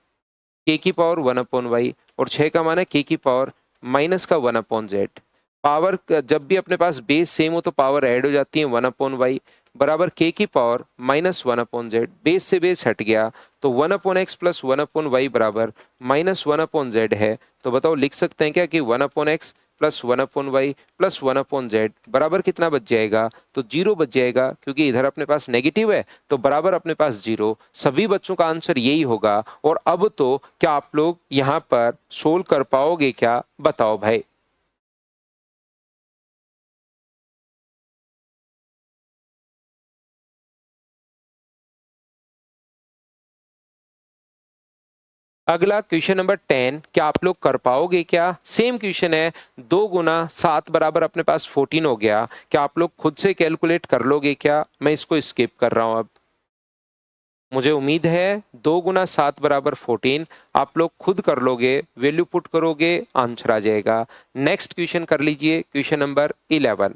S1: k की पावर 1 अपॉन वाई और 6 का मान है k की पावर माइनस का 1 अपॉन जेड। पावर जब भी अपने पास बेस सेम हो तो पावर ऐड हो जाती है 1 अपॉन वाई बराबर k की पावर -1 अपॉन जेड। बेस से बेस हट गया तो 1 upon X plus 1 upon Y बराबर -1 अपॉन जेड है। तो बताओ लिख सकते हैं क्या कि 1 upon X plus 1 upon Y plus 1 upon Z बराबर कितना बच जाएगा? तो 0 बच जाएगा, क्योंकि इधर अपने पास नेगेटिव है तो बराबर अपने पास 0। सभी बच्चों का आंसर यही होगा। और अब तो क्या आप लोग यहाँ पर सोल्व कर पाओगे क्या? बताओ भाई। अगला क्वेश्चन नंबर 10, क्या आप लोग कर पाओगे क्या? सेम क्वेश्चन है, 2 गुना 7 बराबर अपने पास 14 हो गया। क्या आप लोग खुद से कैलकुलेट कर लोगे क्या? मैं इसको स्किप कर रहा हूं। अब मुझे उम्मीद है 2 गुना 7 बराबर 14 आप लोग खुद कर लोगे, वैल्यू पुट करोगे, आंसर आ जाएगा। नेक्स्ट क्वेश्चन कर लीजिए, क्वेश्चन नंबर 11।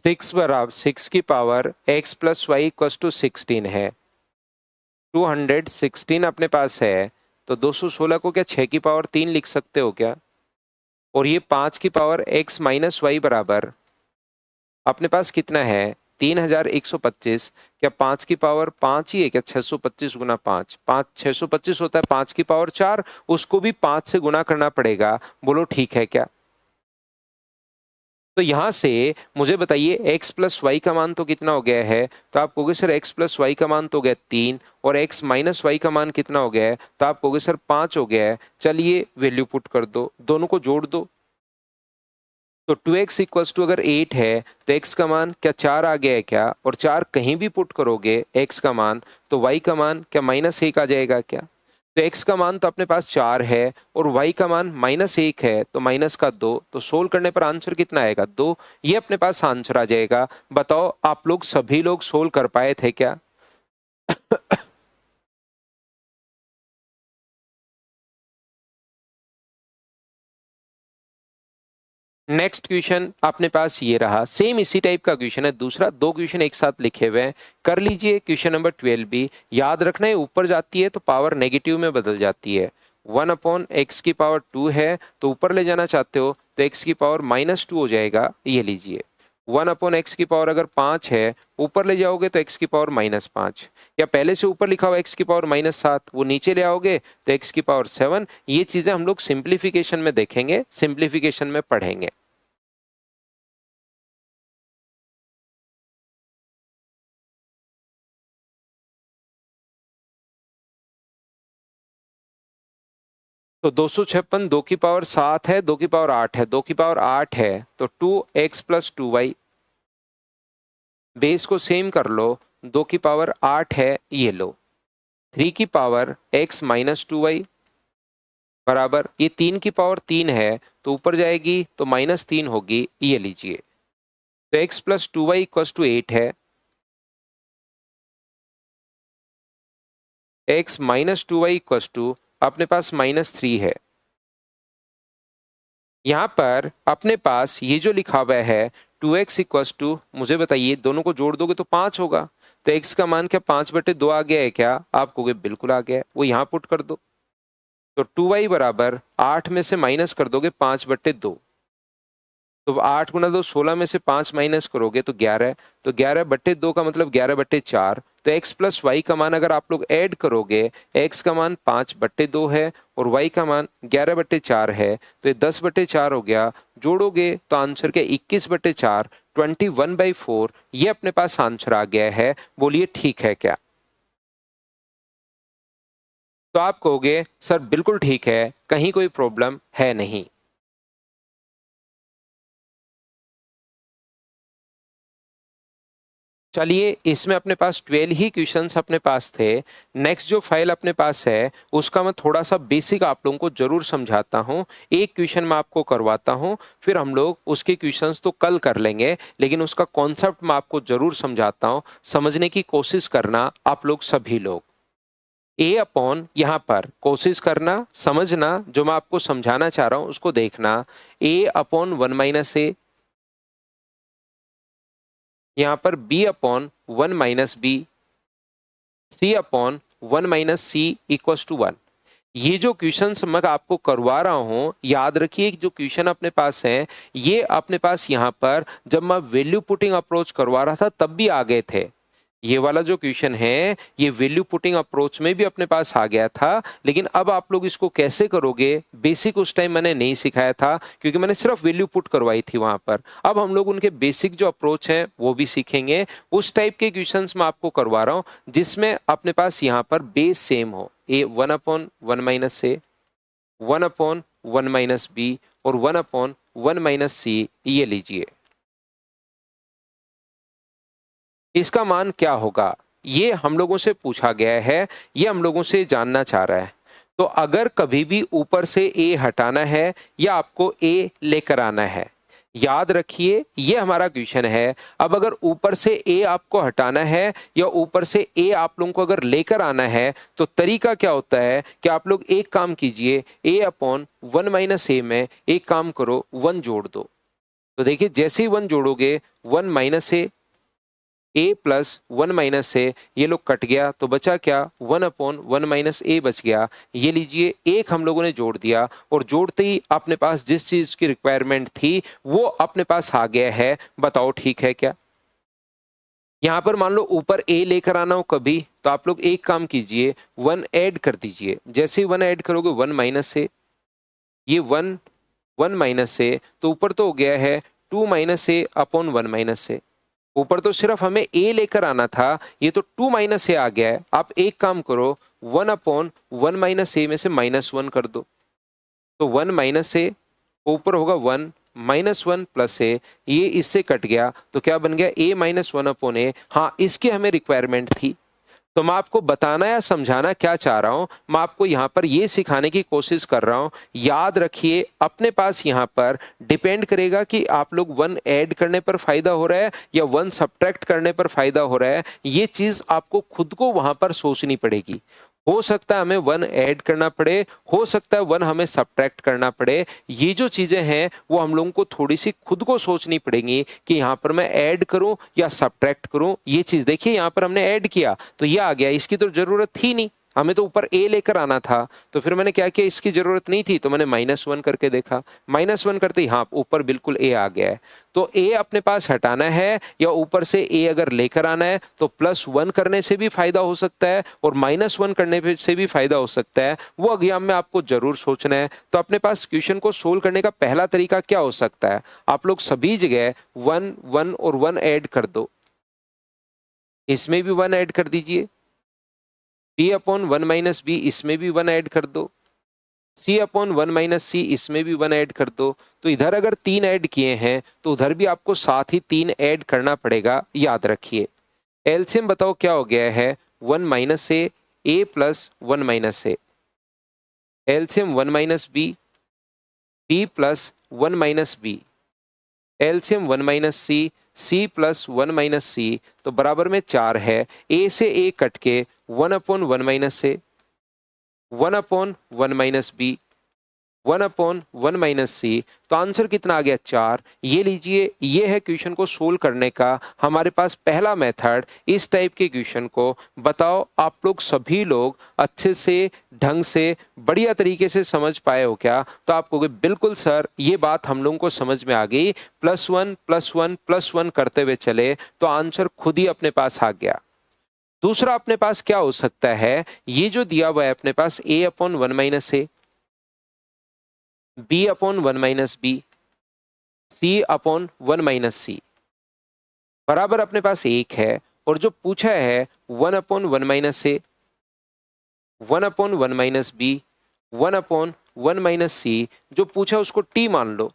S1: 6 बराबर 6 की power x plus Y equal to 16 है। 216 अपने पास है तो 216 को क्या 6 की पावर 3 लिख सकते हो क्या? और ये 5 की पावर x माइनस वाई बराबर अपने पास कितना है? 3125। क्या 5 की पावर 5 ही है क्या? 625 गुना 5, 625 होता है 5 की पावर 4, उसको भी 5 से गुना करना पड़ेगा। बोलो ठीक है क्या? तो यहां से मुझे बताइए x प्लस वाई का मान तो कितना हो गया है? तो आप कहोगे सर x प्लस वाई का मान तो हो गया 3 और x माइनस वाई का मान कितना हो गया है? तो आप कहोगे सर 5 हो गया है। चलिए वैल्यू पुट कर दो, दोनों को जोड़ दो। तो 2x इक्वल्स टू अगर 8 है तो x का मान क्या 4 आ गया है क्या? और 4 कहीं भी पुट करोगे x का मान तो y का मान क्या -1 आ जाएगा क्या? तो x का मान तो अपने पास 4 है और y का मान -1 है तो माइनस का 2, तो सोल्व करने पर आंसर कितना आएगा? 2। ये अपने पास आंसर आ जाएगा। बताओ आप लोग सभी लोग सोल्व कर पाए थे क्या? नेक्स्ट क्वेश्चन अपने पास ये रहा, सेम इसी टाइप का क्वेश्चन है दूसरा, 2 क्वेश्चन एक साथ लिखे हुए हैं। कर लीजिए क्वेश्चन नंबर 12 भी। याद रखना है ऊपर जाती है तो पावर नेगेटिव में बदल जाती है। 1 अपॉन एक्स की पावर 2 है तो ऊपर ले जाना चाहते हो तो एक्स की पावर -2 हो जाएगा। ये लीजिए 1 अपॉन एक्स की पावर अगर 5 है ऊपर ले जाओगे तो एक्स की पावर -5, या पहले से ऊपर लिखा हुआ एक्स की पावर -7 वो नीचे ले आओगे तो एक्स की पावर 7। ये चीजें हम लोग सिंप्लीफिकेशन में देखेंगे, सिंप्लीफिकेशन में पढ़ेंगे। तो 256 2 की पावर 7 है, 2 की पावर 8 है, 2 की पावर 8 है तो 2x प्लस 2y। बेस को सेम कर लो, 2 की पावर 8 है, ये लो। 3 की पावर x माइनस 2y बराबर, ये 3 की पावर 3 है तो ऊपर जाएगी तो -3 होगी। ये लीजिए तो x plus 2y equal to 8 है, x minus 2y equal to अपने पास -3 है। यहाँ पर अपने पास ये जो लिखा हुआ है 2x इक्वल टू, मुझे बताइए दोनों को जोड़ दोगे तो 5 होगा। तो x का मान क्या 5/2 आ गया है क्या? आप कहोगे बिल्कुल आ गया है, वो यहाँ पुट कर दो। तो 2y बराबर 8 में से माइनस कर दोगे 5/2, तो 8 गुना 2 16 में से 5 माइनस करोगे तो 11, तो 11/2 का मतलब 11/4। तो x प्लस वाई का मान अगर आप लोग ऐड करोगे, x का मान 5/2 है और y का मान 11/4 है, तो ये 10/4 हो गया। जोड़ोगे तो आंसर क्या 21/4, 21/4, ये अपने पास आंसर आ गया है। बोलिए ठीक है क्या? तो आप कहोगे सर बिल्कुल ठीक है, कहीं कोई प्रॉब्लम है नहीं। चलिए, इसमें अपने पास 12 ही क्वेश्चंस अपने पास थे। नेक्स्ट जो फाइल अपने पास है उसका मैं थोड़ा सा बेसिक आप लोगों को जरूर समझाता हूँ। एक क्वेश्चन मैं आपको करवाता हूँ, फिर हम लोग उसके क्वेश्चंस तो कल कर लेंगे, लेकिन उसका कॉन्सेप्ट मैं आपको जरूर समझाता हूँ। समझने की कोशिश करना आप लोग सभी लोग। ए अपॉन यहाँ पर कोशिश करना, समझना, जो मैं आपको समझाना चाह रहा हूँ उसको देखना। ए अपॉन 1 - ए, यहाँ पर b upon 1 - b, c upon 1 - c equals to 1। ये जो क्वेश्चन मैं आपको करवा रहा हूं, याद रखिए जो क्वेश्चन अपने पास है, ये अपने पास यहाँ पर जब मैं वैल्यू पुटिंग अप्रोच करवा रहा था तब भी आ गए थे। ये वाला जो क्वेश्चन है ये वैल्यू पुटिंग अप्रोच में भी अपने पास आ गया था, लेकिन अब आप लोग इसको कैसे करोगे बेसिक उस टाइम मैंने नहीं सिखाया था, क्योंकि मैंने सिर्फ वैल्यू पुट करवाई थी वहां पर। अब हम लोग उनके बेसिक जो अप्रोच है वो भी सीखेंगे। उस टाइप के क्वेश्चंस मैं आपको करवा रहा हूं जिसमें अपने पास यहाँ पर बेस सेम हो। ए 1/1 - ए, 1/1 - बी और 1/1 - सी, ये लीजिए। इसका मान क्या होगा ये हम लोगों से पूछा गया है, ये हम लोगों से जानना चाह रहा है। तो अगर कभी भी ऊपर से ए हटाना है या आपको ए लेकर आना है, याद रखिए ये हमारा क्वेश्चन है। अब अगर ऊपर से ए आपको हटाना है या ऊपर से ए आप लोगों को अगर लेकर आना है, तो तरीका क्या होता है कि आप लोग एक काम कीजिए, ए अपॉन 1 - ए में एक काम करो, 1 जोड़ दो। तो देखिए जैसे ही 1 जोड़ोगे, 1 - ए प्लस 1 - ए, ये लोग कट गया तो बचा क्या, 1/1 - ए बच गया। ये लीजिए एक हम लोगों ने जोड़ दिया और जोड़ते ही अपने पास जिस चीज की रिक्वायरमेंट थी वो अपने पास आ गया है। बताओ ठीक है क्या? यहां पर मान लो ऊपर ए लेकर आना हो कभी, तो आप लोग एक काम कीजिए, 1 ऐड कर दीजिए। जैसे ही 1 ऐड करोगे 1 - ए, ये 1 - ए, तो ऊपर तो हो गया है 2 - ए अपॉन 1 - ए। ऊपर तो सिर्फ हमें ए लेकर आना था, ये तो 2 - ए आ गया है। आप एक काम करो, 1/1 - ए में से -1 कर दो, तो 1 - ए, ऊपर होगा 1, -1 प्लस ए, ये इससे कट गया तो क्या बन गया, a-1/a। हाँ, इसकी हमें रिक्वायरमेंट थी। तो मैं आपको बताना या समझाना क्या चाह रहा हूं, मैं आपको यहां पर ये सिखाने की कोशिश कर रहा हूं। याद रखिए अपने पास यहां पर डिपेंड करेगा कि आप लोग 1 ऐड करने पर फायदा हो रहा है या 1 सब्ट्रैक्ट करने पर फायदा हो रहा है। ये चीज आपको खुद को वहां पर सोचनी पड़ेगी। हो सकता है हमें 1 ऐड करना पड़े, हो सकता है 1 हमें सब्ट्रैक्ट करना पड़े। ये जो चीजें हैं वो हम लोगों को थोड़ी सी खुद को सोचनी पड़ेंगी कि यहाँ पर मैं ऐड करूं या सब्ट्रैक्ट करूं। ये चीज देखिए यहाँ पर हमने ऐड किया तो ये आ गया, इसकी तो जरूरत थी नहीं, हमें तो ऊपर ए लेकर आना था। तो फिर मैंने क्या किया, इसकी जरूरत नहीं थी तो मैंने -1 करके देखा, -1 करते ही हाँ ऊपर बिल्कुल ए आ गया है। तो ए अपने पास हटाना है या ऊपर से ए अगर लेकर आना है तो +1 करने से भी फायदा हो सकता है और -1 करने से भी फायदा हो सकता है। वो एग्जाम में आपको जरूर सोचना है। तो अपने पास क्वेश्चन को सोल्व करने का पहला तरीका क्या हो सकता है, आप लोग सभी जगह 1 1 और 1 ऐड कर दो। इसमें भी 1 ऐड कर दीजिए, b/1 - b, इसमें भी 1 ऐड कर दो, c/1 - c, इसमें भी 1 ऐड कर दो। तो इधर अगर 3 ऐड किए हैं तो उधर भी आपको साथ ही 3 ऐड करना पड़ेगा, याद रखिए। एलसीएम बताओ क्या हो गया है, 1 - A plus 1 - A, LCM 1 - B plus 1 - B, LCM 1 - C plus 1 - C, तो बराबर में 4 है। ए से ए कट के 1/1 - ए, 1/1 - बी, 1/1 - c, तो आंसर कितना आ गया 4। ये लीजिए, ये है क्वेश्चन को सोल्व करने का हमारे पास पहला मेथड। इस टाइप के क्वेश्चन को बताओ आप लोग सभी लोग अच्छे से, ढंग से, बढ़िया तरीके से समझ पाए हो क्या? तो आप कहोगे बिल्कुल सर, ये बात हम लोगों को समझ में आ गई। +1 +1 +1 करते हुए चले तो आंसर खुद ही अपने पास आ गया। दूसरा अपने पास क्या हो सकता है, ये जो दिया हुआ है अपने पास a/1 - a, b/1 - b, c/1 - c बराबर अपने पास 1 है। और जो पूछा है 1/1 - a, 1/1 - b, 1/1 - c, जो पूछा उसको t मान लो।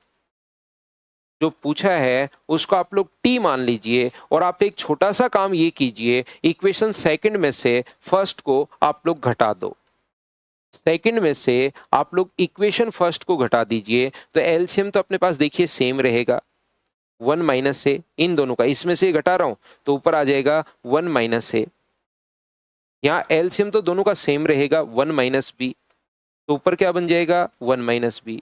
S1: जो पूछा है उसको आप लोग t मान लीजिए और आप एक छोटा सा काम ये कीजिए, इक्वेशन सेकंड में से फर्स्ट को आप लोग घटा दो। सेकंड में से आप लोग इक्वेशन फर्स्ट को घटा दीजिए तो एलसीएम तो अपने पास देखिए सेम रहेगा। 1 - a, इन दोनों का इसमें से घटा रहा हूं तो ऊपर आ जाएगा 1 - a। यहाँ एलसीएम तो दोनों का सेम रहेगा 1 - b, तो ऊपर क्या बन जाएगा 1 - b।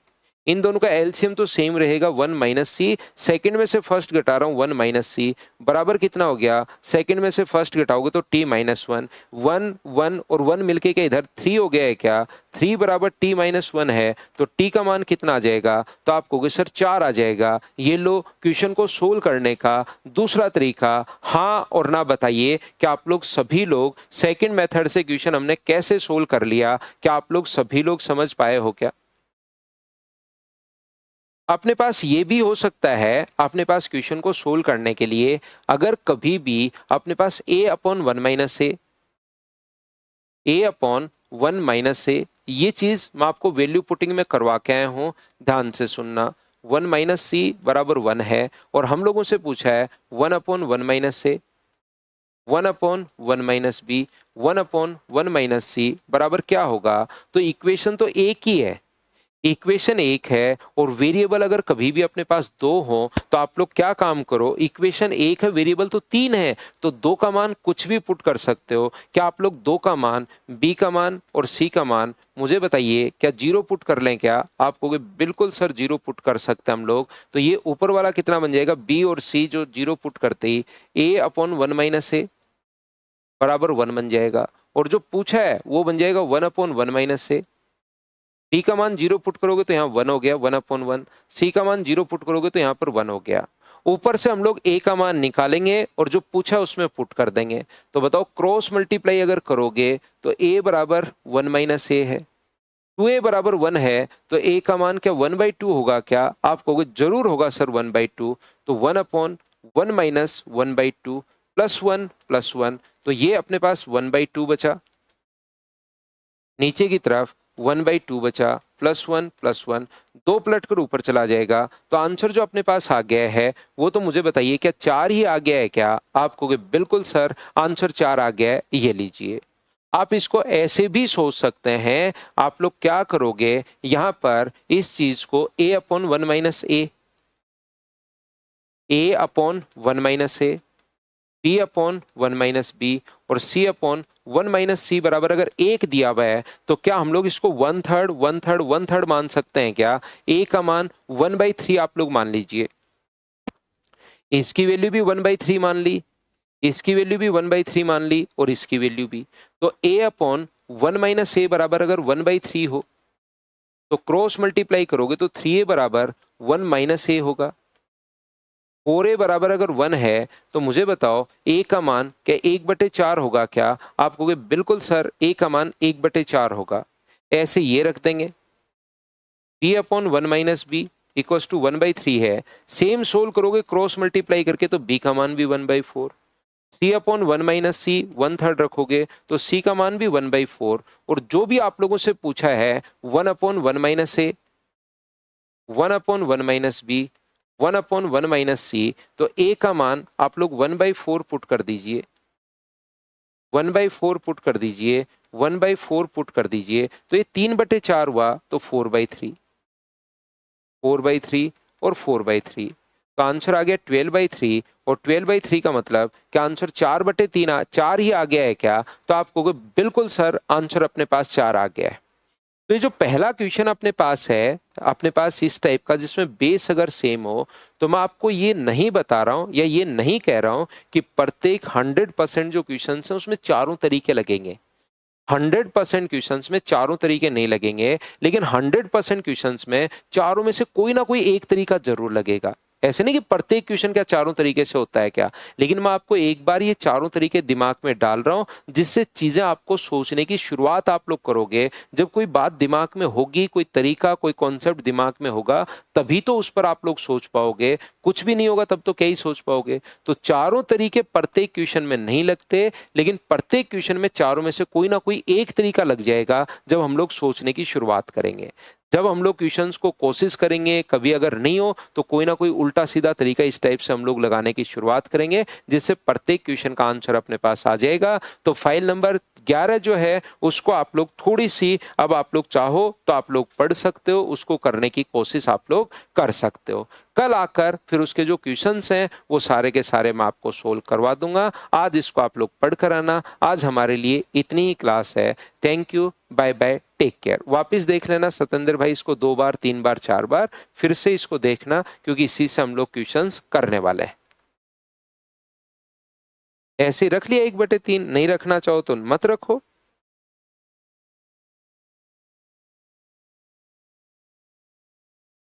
S1: इन दोनों का एलसीएम तो सेम रहेगा 1 - c। सेकंड में से फर्स्ट घटा रहा हूँ 1 - c, बराबर कितना हो गया, सेकंड में से फर्स्ट घटाओगे तो t - 1। 1 1 और 1 मिलके क्या इधर 3 हो गया है क्या? 3 बराबर t - 1 है तो t का मान कितना आ जाएगा? तो आप कहोगे सर 4 आ जाएगा। ये लो क्वेश्चन को सोल्व करने का दूसरा तरीका। हाँ और ना बताइए कि आप लोग सभी लोग सेकंड मेथड से क्वेश्चन हमने कैसे सोल्व कर लिया, क्या आप लोग सभी लोग समझ पाए हो क्या? अपने पास ये भी हो सकता है, अपने पास क्वेश्चन को सोल्व करने के लिए अगर कभी भी अपने पास a/1 - ये चीज मैं आपको वैल्यू पुटिंग में करवा के आया हूं, ध्यान से सुनना। 1 - c बराबर 1 है और हम लोगों से पूछा है 1/1 - a, 1/1 - b, 1/1 - c बराबर क्या होगा? तो इक्वेशन तो एक ही है, इक्वेशन एक है और वेरिएबल अगर कभी भी अपने पास दो हो तो आप लोग क्या काम करो, इक्वेशन एक है वेरिएबल तो 3 है तो 2 का मान कुछ भी पुट कर सकते हो। क्या आप लोग 2 का मान, b का मान और c का मान मुझे बताइए क्या 0 पुट कर लें क्या? आप कहोगे बिल्कुल सर 0 पुट कर सकते हैं हम लोग। तो ये ऊपर वाला कितना बन जाएगा, b और c जो 0 पुट करते ही a/1 - a बराबर 1 बन जाएगा और जो पूछा है वो बन जाएगा 1/1 - a। डी का मान 0 पुट करोगे तो यहाँ 1 हो गया 1/1। सी का मान 0 पुट करोगे तो यहाँ पर 1 हो गया। ऊपर से हम लोग ए का मान निकालेंगे और जो पूछा उसमें पुट कर देंगे। तो बताओ क्रॉस मल्टीप्लाई अगर करोगे तो ए बराबर 1 - a है, 2a बराबर 1 है तो ए का मान क्या 1/2 होगा क्या? आप कहोगे जरूर होगा सर 1/2। तो 1/1 - 1/2 +1 +1, तो ये अपने पास 1/2 बचा। नीचे की तरफ 1/2 बचा, +1 +1, 2 पलट कर ऊपर चला जाएगा। तो आंसर जो अपने पास आ गया है वो तो मुझे बताइए क्या 4 ही आ गया है क्या? आप कहोगे बिल्कुल सर आंसर 4 आ गया है। ये लीजिए, आप इसको ऐसे भी सोच सकते हैं। आप लोग क्या करोगे, यहाँ पर इस चीज को a/1 - a, a/1 - a, b/1 - b और c/1 - c बराबर अगर 1 दिया हुआ है तो क्या हम लोग इसको 1/3 1/3 1/3 मान सकते हैं क्या? a का मान 1/3 आप लोग मान लीजिए, इसकी वैल्यू भी 1/3 मान ली, इसकी वैल्यू भी 1/3 मान ली और इसकी वैल्यू भी। तो a/1 - a बराबर अगर 1/3 हो तो क्रॉस मल्टीप्लाई करोगे तो 3a बराबर 1 - a होगा। 4a बराबर अगर 1 है तो मुझे बताओ a का मान क्या 1/4 होगा क्या? आप कहोगे बिल्कुल सर a का मान 1/4 होगा। ऐसे ये रख देंगे, b/1 - b इक्वल्स टू 1/3 है। सेम सोल्व करोगे क्रॉस मल्टीप्लाई करके तो b का मान भी 1/4, c/1 - c 1/3 रखोगे तो c का मान भी 1/4 और जो भी आप लोगों से पूछा है 1/1 - a, 1/1 - b, 1/1 - c, तो a का मान आप लोग 1/4 पुट कर दीजिए, 1/4 पुट कर दीजिए, 1/4 पुट कर दीजिए तो ये 3/4 हुआ तो 4/3, 4/3 और 4/3। तो आंसर आ गया 12/3 और 12/3 का मतलब क्या आंसर 4/3 4 ही आ गया है क्या? तो आप कहोगे बिल्कुल सर आंसर अपने पास 4 आ गया है। तो ये जो पहला क्वेश्चन अपने पास है, अपने पास इस टाइप का जिसमें बेस अगर सेम हो, तो मैं आपको ये नहीं बता रहा हूं या ये नहीं कह रहा हूं कि प्रत्येक 100% जो क्वेश्चन है उसमें चारों तरीके लगेंगे। 100% क्वेश्चंस में चारों तरीके नहीं लगेंगे, लेकिन 100% क्वेश्चंस में चारों में से कोई ना कोई एक तरीका जरूर लगेगा। ऐसे नहीं कि प्रत्येक क्वेश्चन क्या चारों तरीके से होता है क्या, लेकिन मैं आपको एक बार ये चारों तरीके दिमाग में डाल रहा हूं, जिससे चीजें आपको सोचने की शुरुआत आप लोग करोगे। जब कोई बात दिमाग में होगी, कोई तरीका, कोई कॉन्सेप्ट दिमाग में होगा, तभी तो उस पर आप लोग सोच पाओगे। कुछ भी नहीं होगा तब तो क्या ही सोच पाओगे। तो चारों तरीके प्रत्येक क्वेश्चन में नहीं लगते, लेकिन प्रत्येक क्वेश्चन में चारों में से कोई ना कोई एक तरीका लग जाएगा जब हम लोग सोचने की शुरुआत करेंगे। जब हम लोग क्वेश्चंस को कोशिश करेंगे, कभी अगर नहीं हो तो कोई ना कोई उल्टा सीधा तरीका इस टाइप से हम लोग लगाने की शुरुआत करेंगे, जिससे प्रत्येक क्वेश्चन का आंसर अपने पास आ जाएगा। तो फाइल नंबर 11 जो है उसको आप लोग थोड़ी सी, अब आप लोग चाहो तो आप लोग पढ़ सकते हो, उसको करने की कोशिश आप लोग कर सकते हो। कल आकर फिर उसके जो क्वेश्चंस हैं वो सारे के सारे मैं आपको सोल्व करवा दूंगा। आज इसको आप लोग पढ़ कर आना। आज हमारे लिए इतनी ही क्लास है। Thank you, bye bye, take care. वापिस देख लेना सतेंद्र भाई, इसको 2 बार 3 बार 4 बार फिर से इसको देखना, क्योंकि इसी से हम लोग क्वेश्चंस करने वाले हैं। ऐसे रख लिया 1/3, नहीं रखना चाहो तो मत रखो।